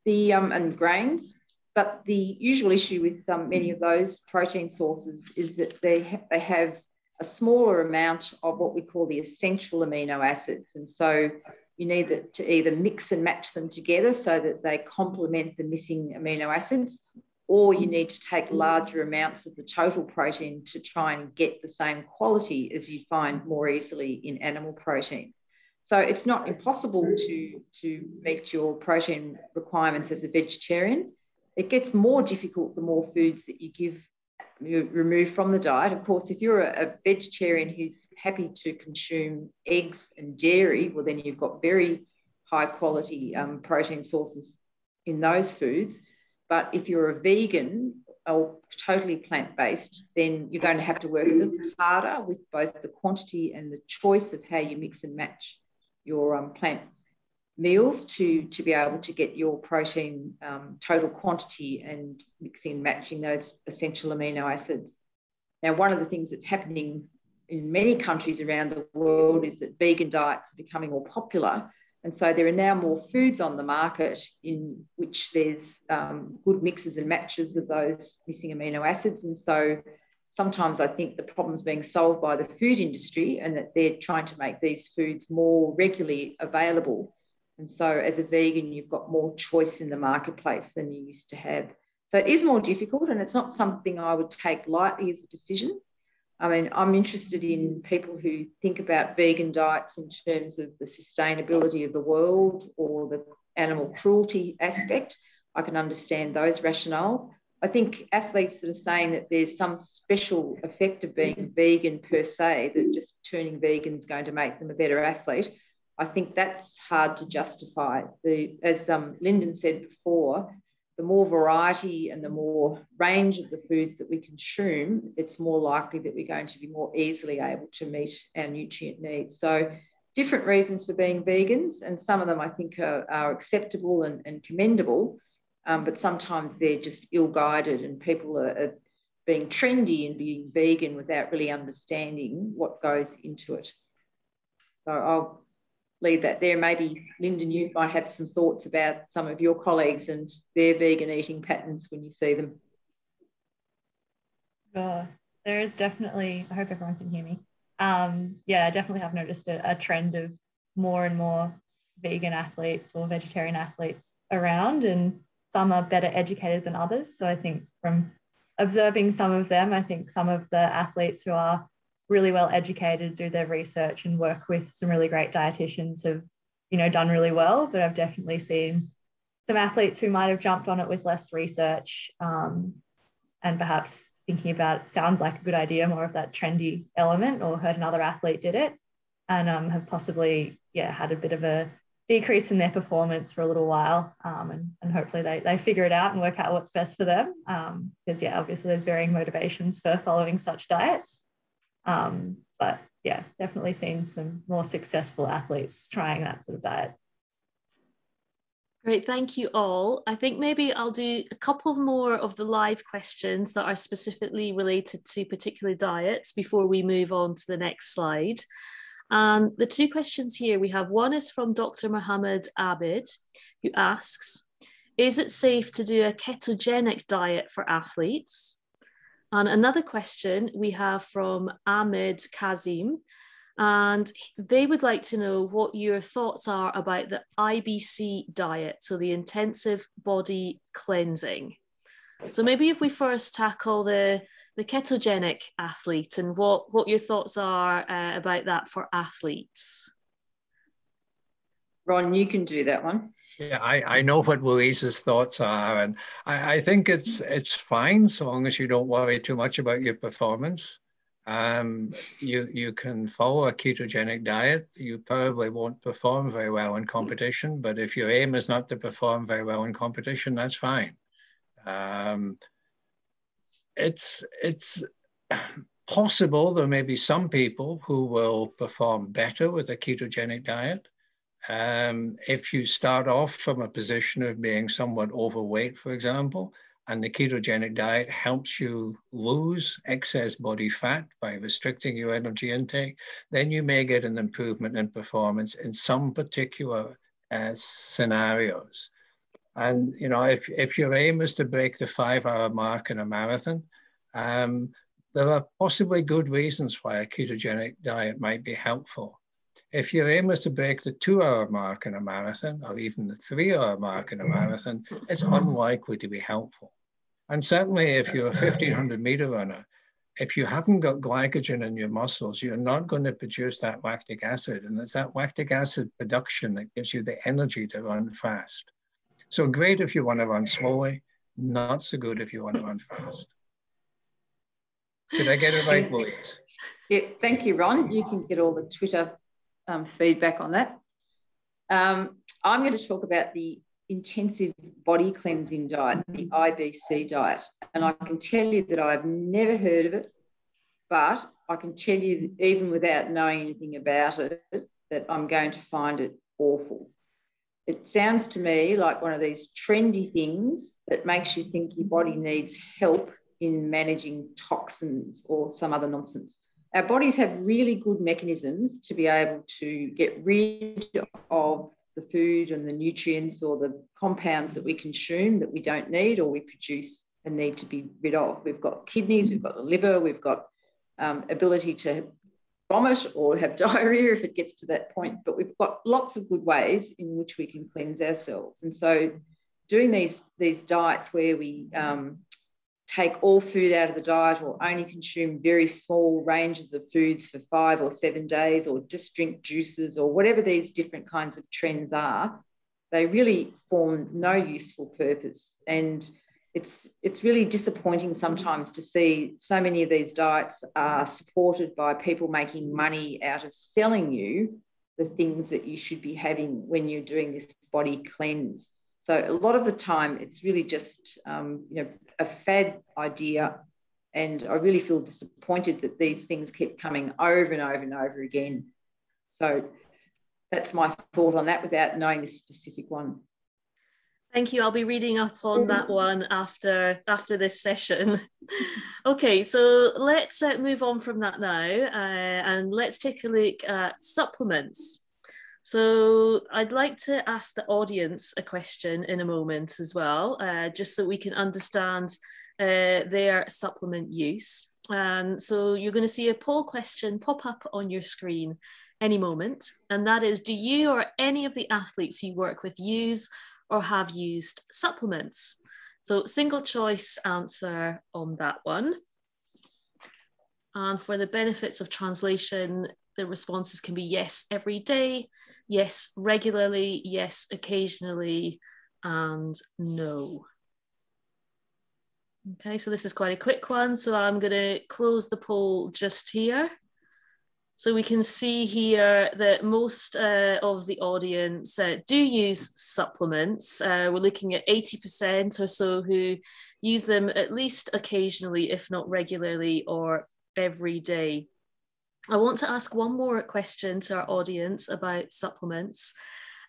and grains. But the usual issue with many of those protein sources is that they have a smaller amount of what we call the essential amino acids. And so you need to either mix and match them together so that they complement the missing amino acids, or you need to take larger amounts of the total protein to try and get the same quality as you find more easily in animal protein. So it's not impossible to meet your protein requirements as a vegetarian. It gets more difficult the more foods that you remove from the diet. Of course, if you're a vegetarian who's happy to consume eggs and dairy, well, then you've got very high quality protein sources in those foods. But if you're a vegan or totally plant-based, then you're going to have to work a little harder with both the quantity and the choice of how you mix and match your plant meals to be able to get your protein total quantity and mixing and matching those essential amino acids. Now, one of the things that's happening in many countries around the world is that vegan diets are becoming more popular. And so there are now more foods on the market in which there's good mixes and matches of those missing amino acids. And so sometimes I think the problem's being solved by the food industry and that they're trying to make these foods more regularly available And so as a vegan, you've got more choice in the marketplace than you used to have. So it is more difficult, and it's not something I would take lightly as a decision. I mean, I'm interested in people who think about vegan diets in terms of the sustainability of the world or the animal cruelty aspect. I can understand those rationales. I think athletes that are saying that there's some special effect of being vegan per se, that just turning vegan is going to make them a better athlete, I think that's hard to justify. As Linden said before, the more variety and the more range of the foods that we consume, it's more likely that we're going to be more easily able to meet our nutrient needs. So different reasons for being vegans, and some of them I think are acceptable and commendable, but sometimes they're just ill-guided, and people are being trendy and being vegan without really understanding what goes into it. So I'll leave that there. Maybe, Linden, you might have some thoughts about some of your colleagues and their vegan eating patterns when you see them. Sure. There is definitely, I hope everyone can hear me. Yeah, I definitely have noticed a trend of more and more vegan athletes or vegetarian athletes around, and some are better educated than others. So I think from observing some of them, I think some of the athletes who are really well educated, do their research and work with some really great dietitians have, you know, done really well. But I've definitely seen some athletes who might have jumped on it with less research, and perhaps thinking about it sounds like a good idea, more of that trendy element, or heard another athlete did it, and have possibly, yeah, had a bit of a decrease in their performance for a little while, and hopefully they figure it out and work out what's best for them, because, yeah, obviously there's varying motivations for following such diets. But yeah, definitely seen some more successful athletes trying that sort of diet. Great, thank you all. I think maybe I'll do a couple more of the live questions that are specifically related to particular diets before we move on to the next slide. And the two questions here we have, one is from Dr. Mohammed Abid, who asks, is it safe to do a ketogenic diet for athletes? And another question we have from Ahmed Kazim, and they would like to know what your thoughts are about the IBC diet, so the intensive body cleansing. So maybe if we first tackle the ketogenic athlete and what your thoughts are about that for athletes. Ron, you can do that one. Yeah, I know what Louise's thoughts are, and I think it's fine so long as you don't worry too much about your performance. You can follow a ketogenic diet. You probably won't perform very well in competition, but if your aim is not to perform very well in competition, that's fine. It's possible there may be some people who will perform better with a ketogenic diet. If you start off from a position of being somewhat overweight, for example, and the ketogenic diet helps you lose excess body fat by restricting your energy intake, then you may get an improvement in performance in some particular scenarios. And, you know, if your aim is to break the 5-hour mark in a marathon, there are possibly good reasons why a ketogenic diet might be helpful. If your aim is to break the 2-hour mark in a marathon, or even the 3-hour mark in a marathon, it's unlikely to be helpful. And certainly if you're a 1500 meter runner, if you haven't got glycogen in your muscles, you're not going to produce that lactic acid. And it's that lactic acid production that gives you the energy to run fast. So great if you want to run slowly, not so good if you want to run fast. Did I get it right, Louise? Yeah, thank you, Ron. You can get all the Twitter feedback on that. I'm going to talk about the intensive body cleansing diet, the IBC diet. And I can tell you that I've never heard of it, but I can tell you, even without knowing anything about it, that I'm going to find it awful. It sounds to me like one of these trendy things that makes you think your body needs help in managing toxins or some other nonsense. Our bodies have really good mechanisms to be able to get rid of the food and the nutrients or the compounds that we consume that we don't need or we produce and need to be rid of. We've got kidneys, we've got the liver, we've got ability to vomit or have diarrhea if it gets to that point. But we've got lots of good ways in which we can cleanse ourselves. And so doing these diets where we take all food out of the diet or only consume very small ranges of foods for 5 or 7 days, or just drink juices, or whatever these different kinds of trends are, they really form no useful purpose. And it's really disappointing sometimes to see so many of these diets are supported by people making money out of selling you the things that you should be having when you're doing this body cleanse. So a lot of the time it's really just a fad idea, and I really feel disappointed that these things keep coming over and over and over again. So that's my thought on that without knowing this specific one. Thank you. I'll be reading up on that one after this session. Okay, so let's move on from that now, and let's take a look at supplements. So I'd like to ask the audience a question in a moment as well, just so we can understand their supplement use. And so you're going to see a poll question pop up on your screen any moment, and that is, do you or any of the athletes you work with use or have used supplements? So single choice answer on that one. And for the benefits of translation, the responses can be yes every day, yes regularly, yes occasionally, and no. Okay, so this is quite a quick one. So I'm going to close the poll just here. So we can see here that most of the audience do use supplements. We're looking at 80% or so who use them at least occasionally, if not regularly or every day. I want to ask one more question to our audience about supplements.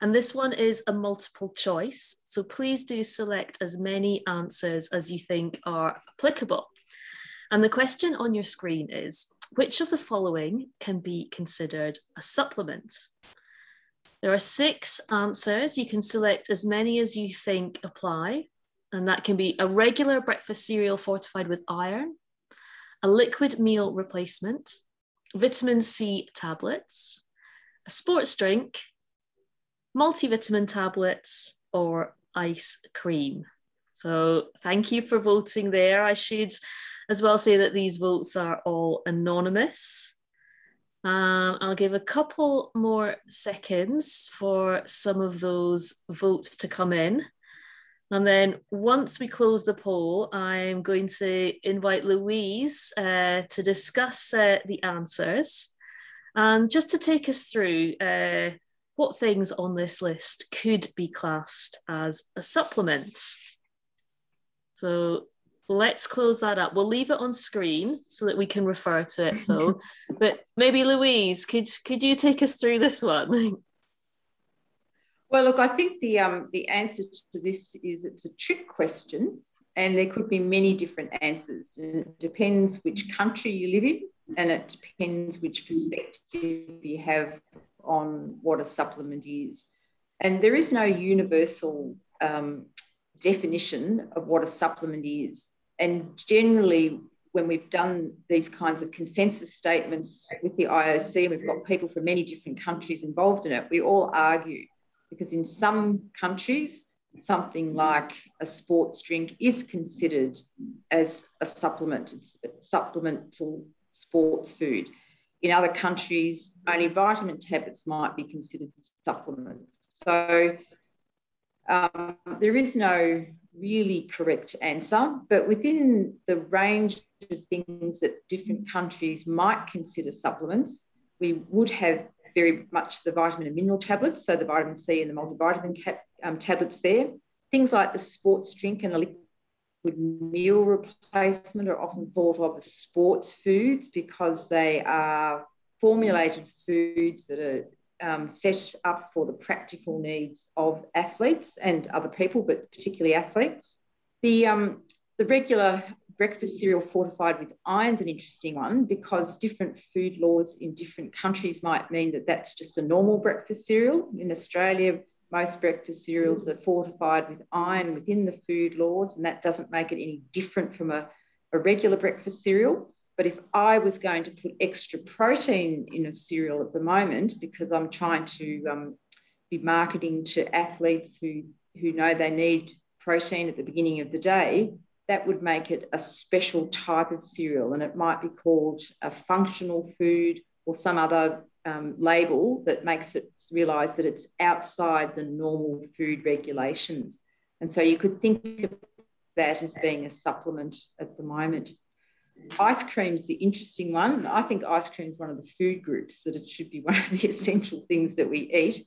And this one is a multiple choice. So please do select as many answers as you think are applicable. And the question on your screen is, which of the following can be considered a supplement? There are 6 answers. You can select as many as you think apply. And that can be a regular breakfast cereal fortified with iron, a liquid meal replacement, vitamin C tablets, a sports drink, multivitamin tablets, or ice cream. So thank you for voting there. I should as well say that these votes are all anonymous. I'll give a couple more seconds for some of those votes to come in. And then once we close the poll, I'm going to invite Louise to discuss the answers. And just to take us through what things on this list could be classed as a supplement. So let's close that up. We'll leave it on screen so that we can refer to it though. But maybe Louise, could you take us through this one? Well, look, I think the answer to this is it's a trick question, and there could be many different answers. And it depends which country you live in, and it depends which perspective you have on what a supplement is. And there is no universal definition of what a supplement is. And generally, when we've done these kinds of consensus statements with the IOC, and we've got people from many different countries involved in it, we all argue, because in some countries, something like a sports drink is considered as a supplement. It's a supplemental sports food. In other countries, only vitamin tablets might be considered supplements. So there is no really correct answer, but within the range of things that different countries might consider supplements, we would have very much the vitamin and mineral tablets, so the vitamin C and the multivitamin tablets there. Things like the sports drink and a liquid meal replacement are often thought of as sports foods because they are formulated foods that are set up for the practical needs of athletes and other people, but particularly athletes. The regular breakfast cereal fortified with iron is an interesting one because different food laws in different countries might mean that that's just a normal breakfast cereal. In Australia, most breakfast cereals are fortified with iron within the food laws, and that doesn't make it any different from a regular breakfast cereal. But if I was going to put extra protein in a cereal at the moment, because I'm trying to be marketing to athletes who know they need protein at the beginning of the day, that would make it a special type of cereal, and it might be called a functional food or some other label that makes it realise that it's outside the normal food regulations. And so you could think of that as being a supplement at the moment. Ice cream's the interesting one. I think ice cream is one of the food groups that it should be one of the essential things that we eat.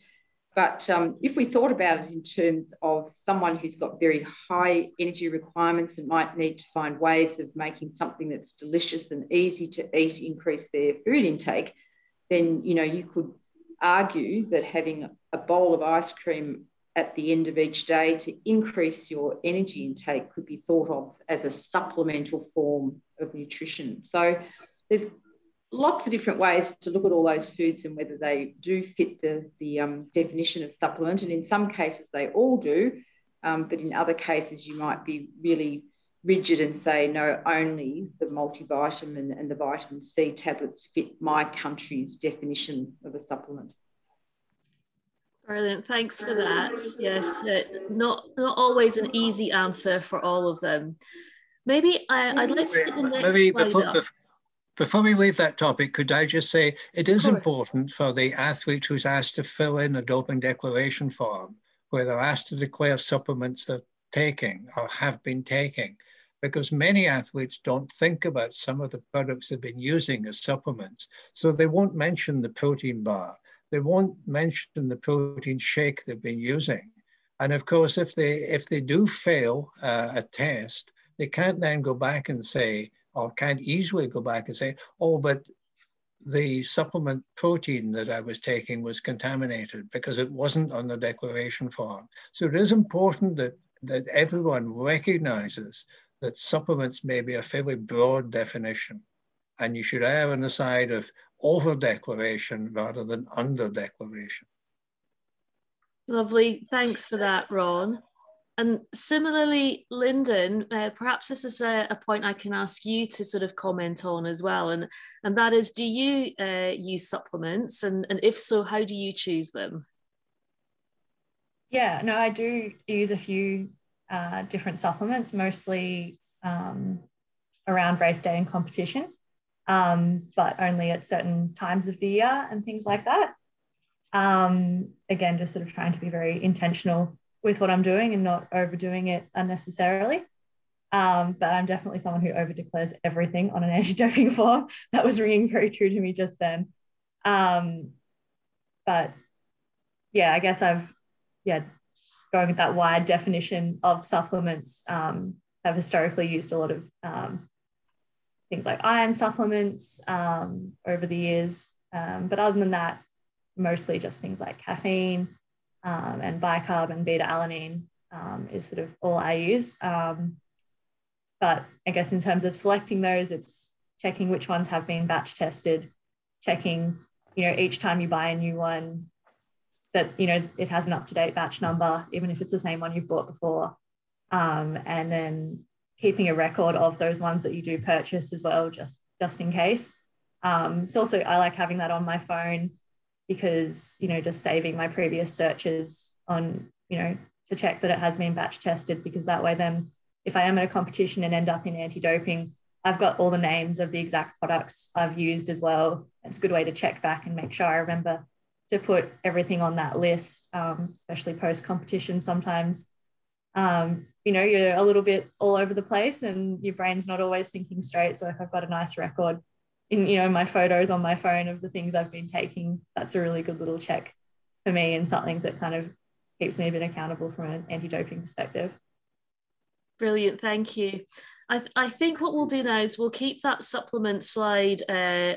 But if we thought about it in terms of someone who's got very high energy requirements and might need to find ways of making something that's delicious and easy to eat increase their food intake, then, you know, you could argue that having a bowl of ice cream at the end of each day to increase your energy intake could be thought of as a supplemental form of nutrition. So there's lots of different ways to look at all those foods and whether they do fit the definition of supplement. And in some cases, they all do. But in other cases, you might be really rigid and say, no, only the multivitamin and the vitamin C tablets fit my country's definition of a supplement. Brilliant, thanks for that. Yes, not always an easy answer for all of them. Maybe I'd like to put the next slide up. Before we leave that topic, could I just say it is important for the athlete who's asked to fill in a doping declaration form where they're asked to declare supplements they're taking or have been taking, because many athletes don't think about some of the products they've been using as supplements. So they won't mention the protein bar. They won't mention the protein shake they've been using. And of course, if they do fail a test, they can't then go back and say, or can't easily go back and say, oh, but the supplement protein that I was taking was contaminated because it wasn't on the declaration form. So it is important that everyone recognizes that supplements may be a fairly broad definition, and you should err on the side of over-declaration rather than under-declaration. Lovely, thanks for that, Ron. And similarly, Linden, perhaps this is a point I can ask you to sort of comment on as well, and that is, do you use supplements, and if so, how do you choose them? Yeah, no, I do use a few different supplements, mostly around race day and competition, but only at certain times of the year and things like that. Again, just sort of trying to be very intentional with what I'm doing and not overdoing it unnecessarily. But I'm definitely someone who over-declares everything on an anti-doping form. That was ringing very true to me just then. But yeah, I guess going with that wide definition of supplements, have historically used a lot of things like iron supplements over the years. But other than that, mostly just things like caffeine, and bicarb and beta-alanine is sort of all I use. But I guess in terms of selecting those, it's checking which ones have been batch tested, checking, you know, each time you buy a new one that, you know, it has an up-to-date batch number, even if it's the same one you've bought before. And then keeping a record of those ones that you do purchase as well, just in case. It's also, I like having that on my phone, because, you know, just saving my previous searches on, you know, to check that it has been batch tested, because that way then if I am at a competition and end up in anti-doping, I've got all the names of the exact products I've used as well. It's a good way to check back and make sure I remember to put everything on that list, especially post-competition sometimes. You know, you're a little bit all over the place and your brain's not always thinking straight. So if I've got a nice record in, you know, my photos on my phone of the things I've been taking, that's a really good little check for me, and something that kind of keeps me a bit accountable from an anti-doping perspective. Brilliant, thank you. I think what we'll do now is we'll keep that supplement slide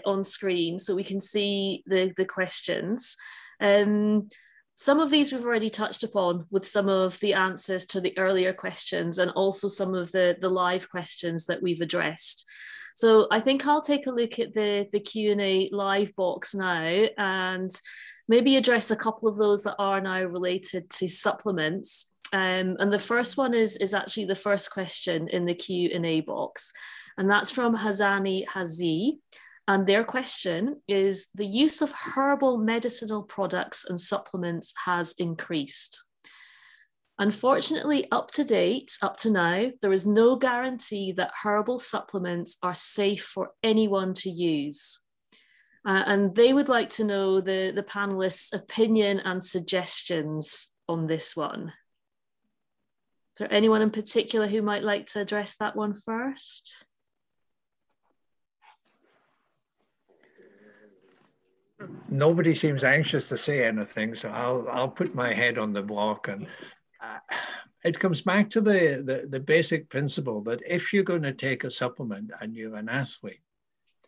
on screen so we can see the questions. Some of these we've already touched upon with some of the answers to the earlier questions, and also some of the live questions that we've addressed. So I think I'll take a look at the Q&A live box now and maybe address a couple of those that are now related to supplements. And the first one is actually the first question in the Q&A box. And that's from Hazani Hazi. And their question is, the use of herbal medicinal products and supplements has increased. Unfortunately, up to now, there is no guarantee that herbal supplements are safe for anyone to use. And they would like to know the panelists' opinion and suggestions on this one. Is there anyone in particular who might like to address that one first? Nobody seems anxious to say anything, so I'll put my head on the block. And it comes back to the basic principle that if you're going to take a supplement and you're an athlete,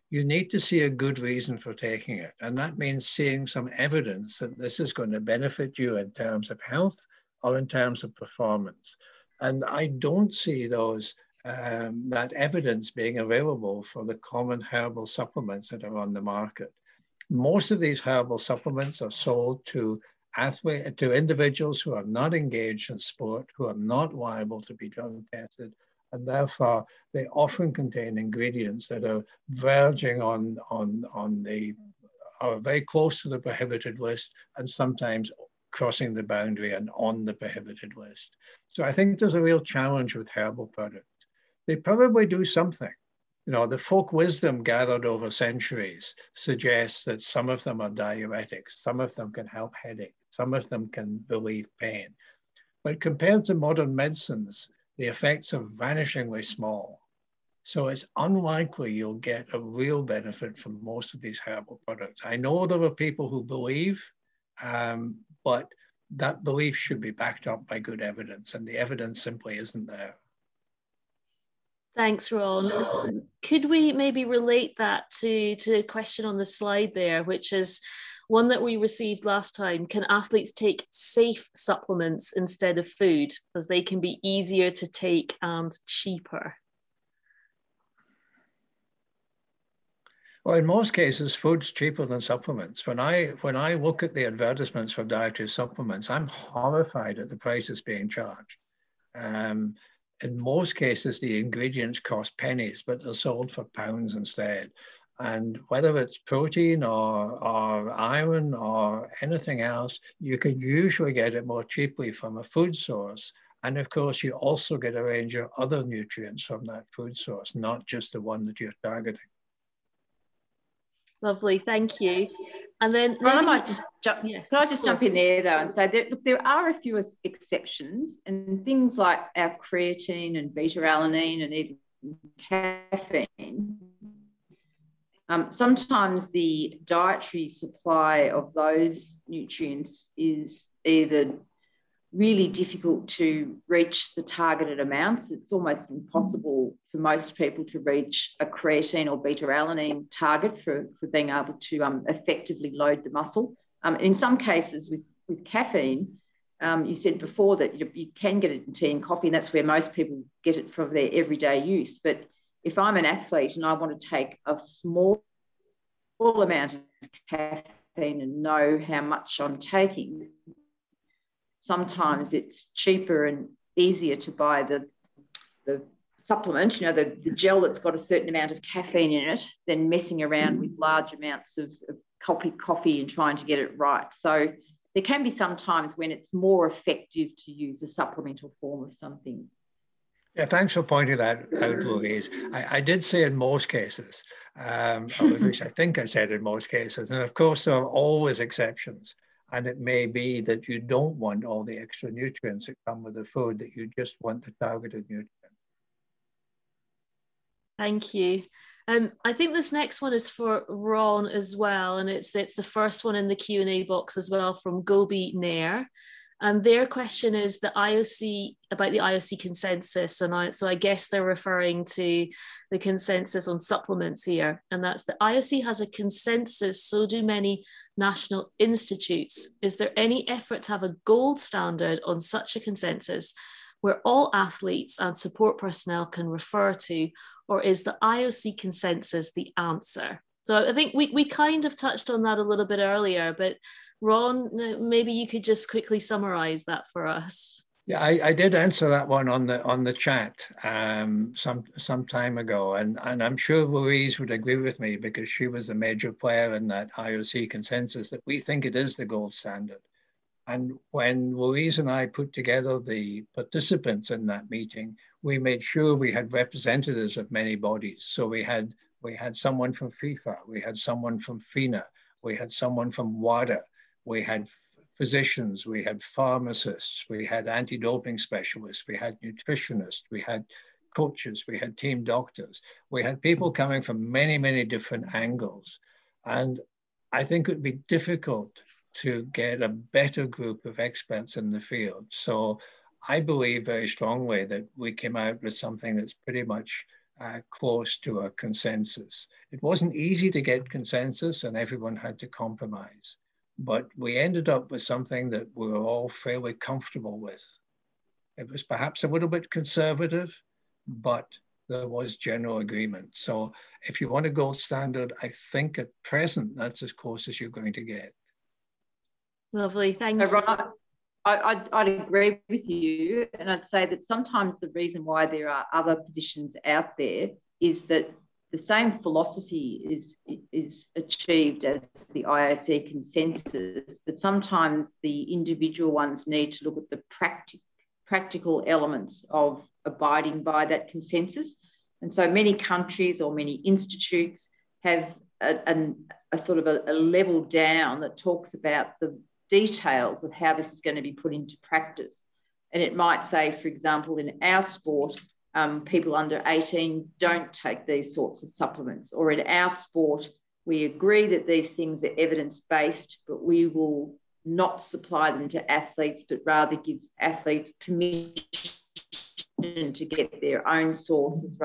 you need to see a good reason for taking it. And that means seeing some evidence that this is going to benefit you in terms of health or in terms of performance. And I don't see that evidence being available for the common herbal supplements that are on the market. Most of these herbal supplements are sold to individuals who are not engaged in sport, who are not liable to be drug tested, and therefore they often contain ingredients that are verging are very close to the prohibited list, and sometimes crossing the boundary and on the prohibited list. So I think there's a real challenge with herbal products. They probably do something. You know, the folk wisdom gathered over centuries suggests that some of them are diuretics, some of them can help headache, some of them can relieve pain. But compared to modern medicines, the effects are vanishingly small. So it's unlikely you'll get a real benefit from most of these herbal products. I know there are people who believe, but that belief should be backed up by good evidence, and the evidence simply isn't there. Thanks, Ron. Could we maybe relate that to a question on the slide there, which is one that we received last time? Can athletes take safe supplements instead of food, as they can be easier to take and cheaper? Well, in most cases, food's cheaper than supplements. When I look at the advertisements for dietary supplements, I'm horrified at the prices being charged. In most cases, the ingredients cost pennies, but they're sold for pounds instead. And whether it's protein or iron or anything else, you can usually get it more cheaply from a food source. And of course, you also get a range of other nutrients from that food source, not just the one that you're targeting. Lovely, thank you. And then I might just jump. Yes, can I just jump in there though and say that look, there are a few exceptions, and things like our creatine and beta-alanine and even caffeine. Sometimes the dietary supply of those nutrients is either really difficult to reach the targeted amounts. It's almost impossible for most people to reach a creatine or beta-alanine target for being able to effectively load the muscle. In some cases with caffeine, you said before that you can get it in tea and coffee, and that's where most people get it for their everyday use. But if I'm an athlete and I want to take a small amount of caffeine and know how much I'm taking, sometimes it's cheaper and easier to buy the supplement, you know, the gel that's got a certain amount of caffeine in it, than messing around with large amounts of coffee and trying to get it right. So there can be some times when it's more effective to use a supplemental form of something. Yeah, thanks for pointing that out, Louise. I did say in most cases, or at least I think I said in most cases, and of course there are always exceptions. And it may be that you don't want all the extra nutrients that come with the food, that you just want the targeted nutrients. Thank you. I think this next one is for Ron as well, and it's the first one in the Q&A box as well from Gobi Nair. And their question is about the IOC consensus. And so I guess they're referring to the consensus on supplements here. And that's the IOC has a consensus, so do many national institutes. Is there any effort to have a gold standard on such a consensus where all athletes and support personnel can refer to, or is the IOC consensus the answer? So I think we kind of touched on that a little bit earlier, but Ron, maybe you could just quickly summarize that for us. Yeah, I did answer that one on the chat some time ago, and I'm sure Louise would agree with me because she was a major player in that IOC consensus that we think it is the gold standard. And when Louise and I put together the participants in that meeting, we made sure we had representatives of many bodies. So we had someone from FIFA, we had someone from FINA, we had someone from WADA, we had physicians, we had pharmacists, we had anti-doping specialists, we had nutritionists, we had coaches, we had team doctors. We had people coming from many, many different angles. And I think it would be difficult to get a better group of experts in the field. So I believe very strongly that we came out with something that's pretty much close to a consensus. It wasn't easy to get consensus and everyone had to compromise. But we ended up with something that we were all fairly comfortable with. It was perhaps a little bit conservative, but there was general agreement. So if you want a gold standard, I think at present, that's as close as you're going to get. Lovely, thank you. Ron, I'd agree with you. And I'd say that sometimes the reason why there are other positions out there is that the same philosophy is achieved as the IOC consensus, but sometimes the individual ones need to look at the practical elements of abiding by that consensus. And so many countries or many institutes have a sort of a level down that talks about the details of how this is going to be put into practice. And it might say, for example, in our sport, people under 18 don't take these sorts of supplements, or in our sport, we agree that these things are evidence-based, but we will not supply them to athletes, but rather gives athletes permission to get their own sources,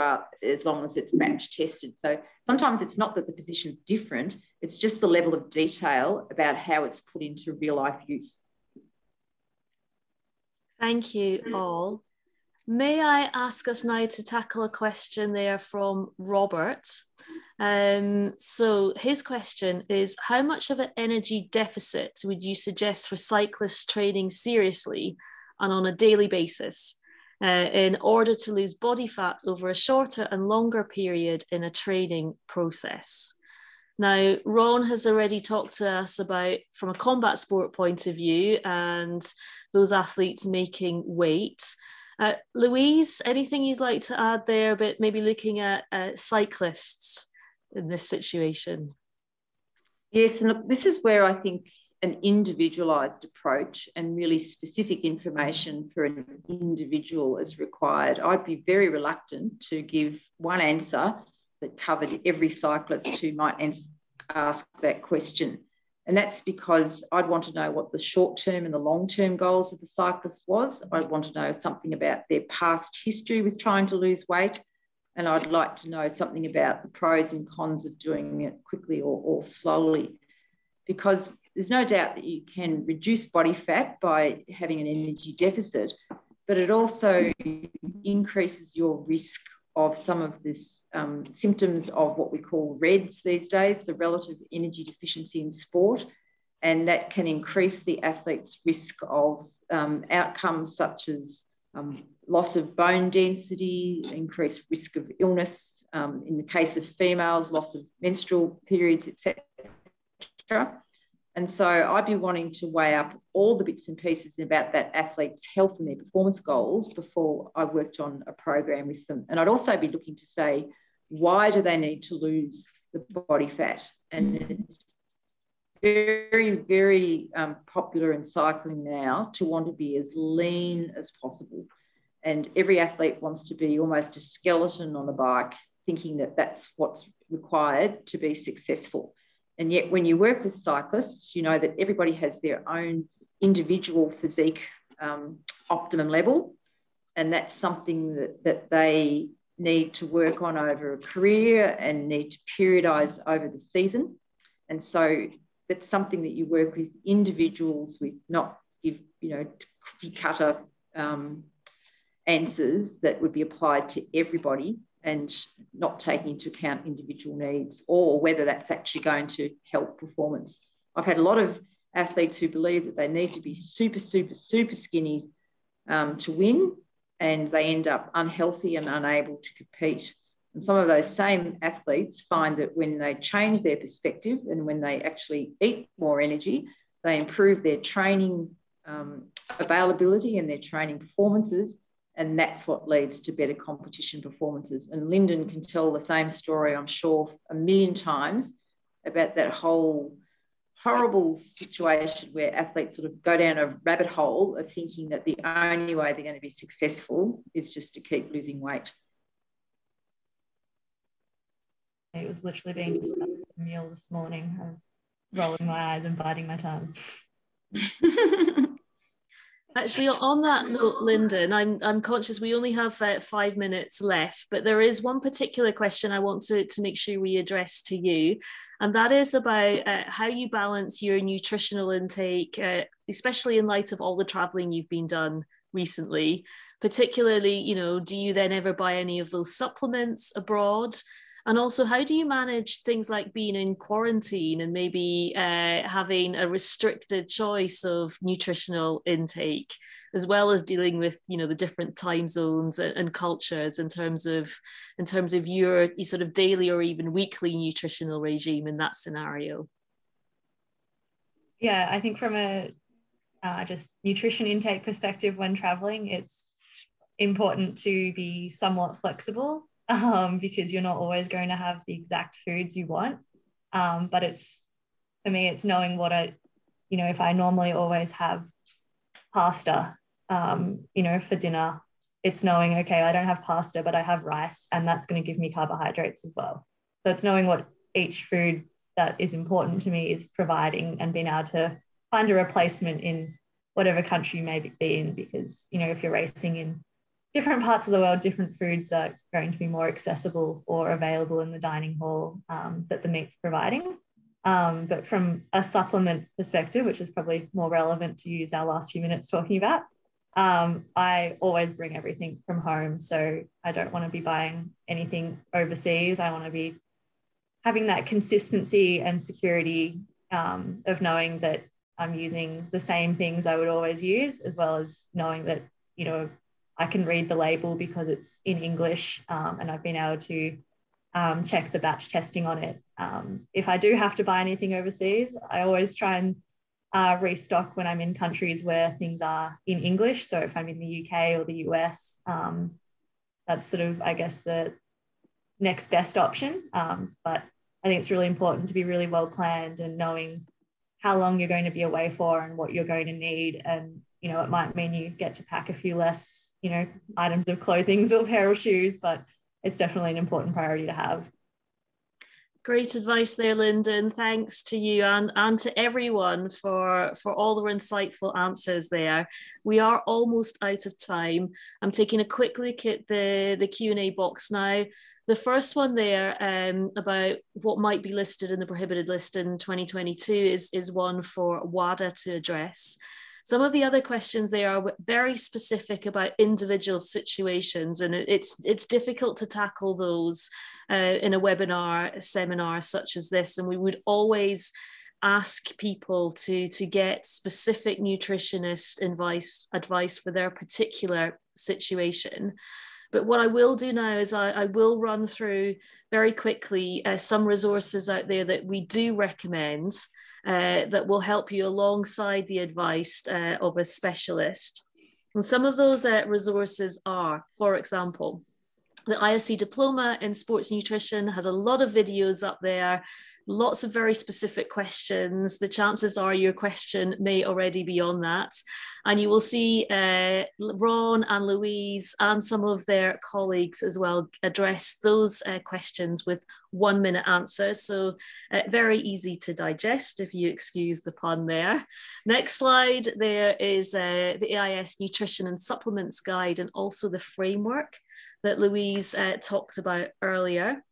as long as it's batch tested. So sometimes it's not that the position's different, it's just the level of detail about how it's put into real life use. Thank you all. May I ask us now to tackle a question there from Robert? So his question is, how much of an energy deficit would you suggest for cyclists training seriously and on a daily basis in order to lose body fat over a shorter and longer period in a training process? Now, Ron has already talked to us about, from a combat sport point of view, and those athletes making weight. Louise, anything you'd like to add there about maybe looking at cyclists in this situation? Yes, and look, this is where I think an individualised approach and really specific information for an individual is required. I'd be very reluctant to give one answer that covered every cyclist who might ask that question. And that's because I'd want to know what the short-term and the long-term goals of the cyclist was. I'd want to know something about their past history with trying to lose weight. And I'd like to know something about the pros and cons of doing it quickly or slowly. Because there's no doubt that you can reduce body fat by having an energy deficit, but it also increases your risk of some of this symptoms of what we call REDS these days, the relative energy deficiency in sport, and that can increase the athlete's risk of outcomes such as loss of bone density, increased risk of illness, in the case of females, loss of menstrual periods, etc. And so I'd be wanting to weigh up all the bits and pieces about that athlete's health and their performance goals before I worked on a program with them. And I'd also be looking to say, why do they need to lose the body fat? And it's very, very popular in cycling now to want to be as lean as possible. And every athlete wants to be almost a skeleton on a bike, thinking that that's what's required to be successful. And yet when you work with cyclists, you know that everybody has their own individual physique optimum level. And that's something that they need to work on over a career and need to periodise over the season. And so that's something that you work with individuals with, not give, cookie cutter answers that would be applied to everybody, and not taking into account individual needs or whether that's actually going to help performance. I've had a lot of athletes who believe that they need to be super, super, super skinny to win, and they end up unhealthy and unable to compete. And some of those same athletes find that when they change their perspective and when they actually eat more energy, they improve their training availability and their training performances, and that's what leads to better competition performances. And Linden can tell the same story, I'm sure, a million times about that whole horrible situation where athletes sort of go down a rabbit hole of thinking that the only way they're going to be successful is just to keep losing weight. It was literally being discussed at the meal this morning. I was rolling my eyes and biting my tongue. Actually, on that note, Linden, I'm conscious we only have 5 minutes left, but there is one particular question I want to make sure we address to you, and that is about how you balance your nutritional intake, especially in light of all the traveling you've been done recently. Particularly, you know, do you then ever buy any of those supplements abroad? And also, how do you manage things like being in quarantine and maybe having a restricted choice of nutritional intake, as well as dealing with, you know, the different time zones and cultures in terms of your sort of daily or even weekly nutritional regime in that scenario? Yeah, I think from a just nutrition intake perspective when traveling, it's important to be somewhat flexible. Because you're not always going to have the exact foods you want. But for me, it's knowing what if I normally always have pasta, for dinner, it's knowing, okay, I don't have pasta, but I have rice, and that's going to give me carbohydrates as well. So it's knowing what each food that is important to me is providing and being able to find a replacement in whatever country you may be in, because, if you're racing in different parts of the world, different foods are going to be more accessible or available in the dining hall that the meat's providing. But from a supplement perspective, which is probably more relevant to use our last few minutes talking about, I always bring everything from home. So I don't want to be buying anything overseas. I want to be having that consistency and security of knowing that I'm using the same things I would always use, as well as knowing that, I can read the label because it's in English, and I've been able to check the batch testing on it. If I do have to buy anything overseas, I always try and restock when I'm in countries where things are in English. So if I'm in the UK or the US, that's sort of, I guess, the next best option. But I think it's really important to be really well planned and knowing how long you're going to be away for and what you're going to need. And it might mean you get to pack a few less, items of clothing or pair of shoes, but it's definitely an important priority to have. Great advice there, Linden. Thanks to you and to everyone for all their insightful answers there. We are almost out of time. I'm taking a quick look at the Q&A box now. The first one there about what might be listed in the prohibited list in 2022 is one for WADA to address. Some of the other questions there are very specific about individual situations, and it's difficult to tackle those in a webinar, a seminar such as this. And we would always ask people to get specific nutritionist advice for their particular situation. But what I will do now is I will run through very quickly some resources out there that we do recommend that will help you alongside the advice of a specialist. And some of those resources are, for example, the IOC Diploma in Sports Nutrition has a lot of videos up there, lots of very specific questions. The chances are your question may already be on that. And you will see Ron and Louise and some of their colleagues as well address those questions with 1 minute answers. So very easy to digest, if you excuse the pun there. Next slide, there is the AIS Nutrition and Supplements Guide and also the framework that Louise talked about earlier.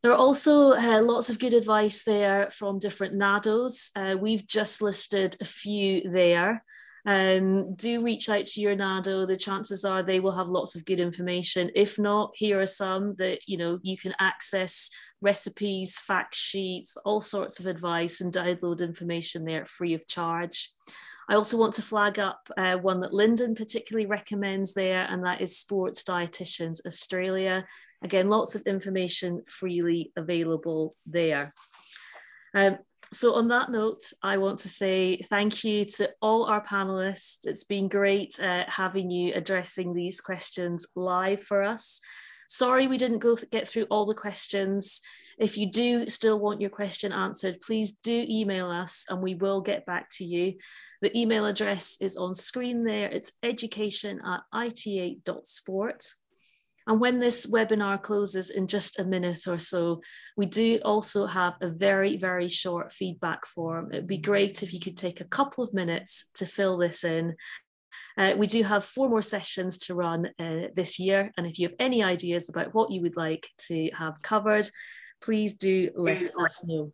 There are also lots of good advice there from different NADOs. We've just listed a few there. Do reach out to your NADO. The chances are they will have lots of good information. If not, here are some that you can access recipes, fact sheets, all sorts of advice, and download information there free of charge. I also want to flag up one that Linden particularly recommends there, and that is Sports Dietitians Australia. Again, lots of information freely available there. So on that note, I want to say thank you to all our panelists. It's been great having you addressing these questions live for us. Sorry we didn't get through all the questions. If you do still want your question answered, please do email us and we will get back to you. The email address is on screen there. It's education@ita.sport. And when this webinar closes in just a minute or so, we do also have a very, very short feedback form. It'd be great if you could take a couple of minutes to fill this in. We do have 4 more sessions to run this year. And if you have any ideas about what you would like to have covered, please do let us know.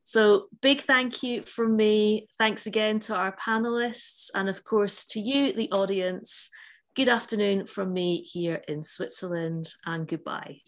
So big thank you from me. Thanks again to our panelists and of course to you, the audience. Good afternoon from me here in Switzerland and goodbye.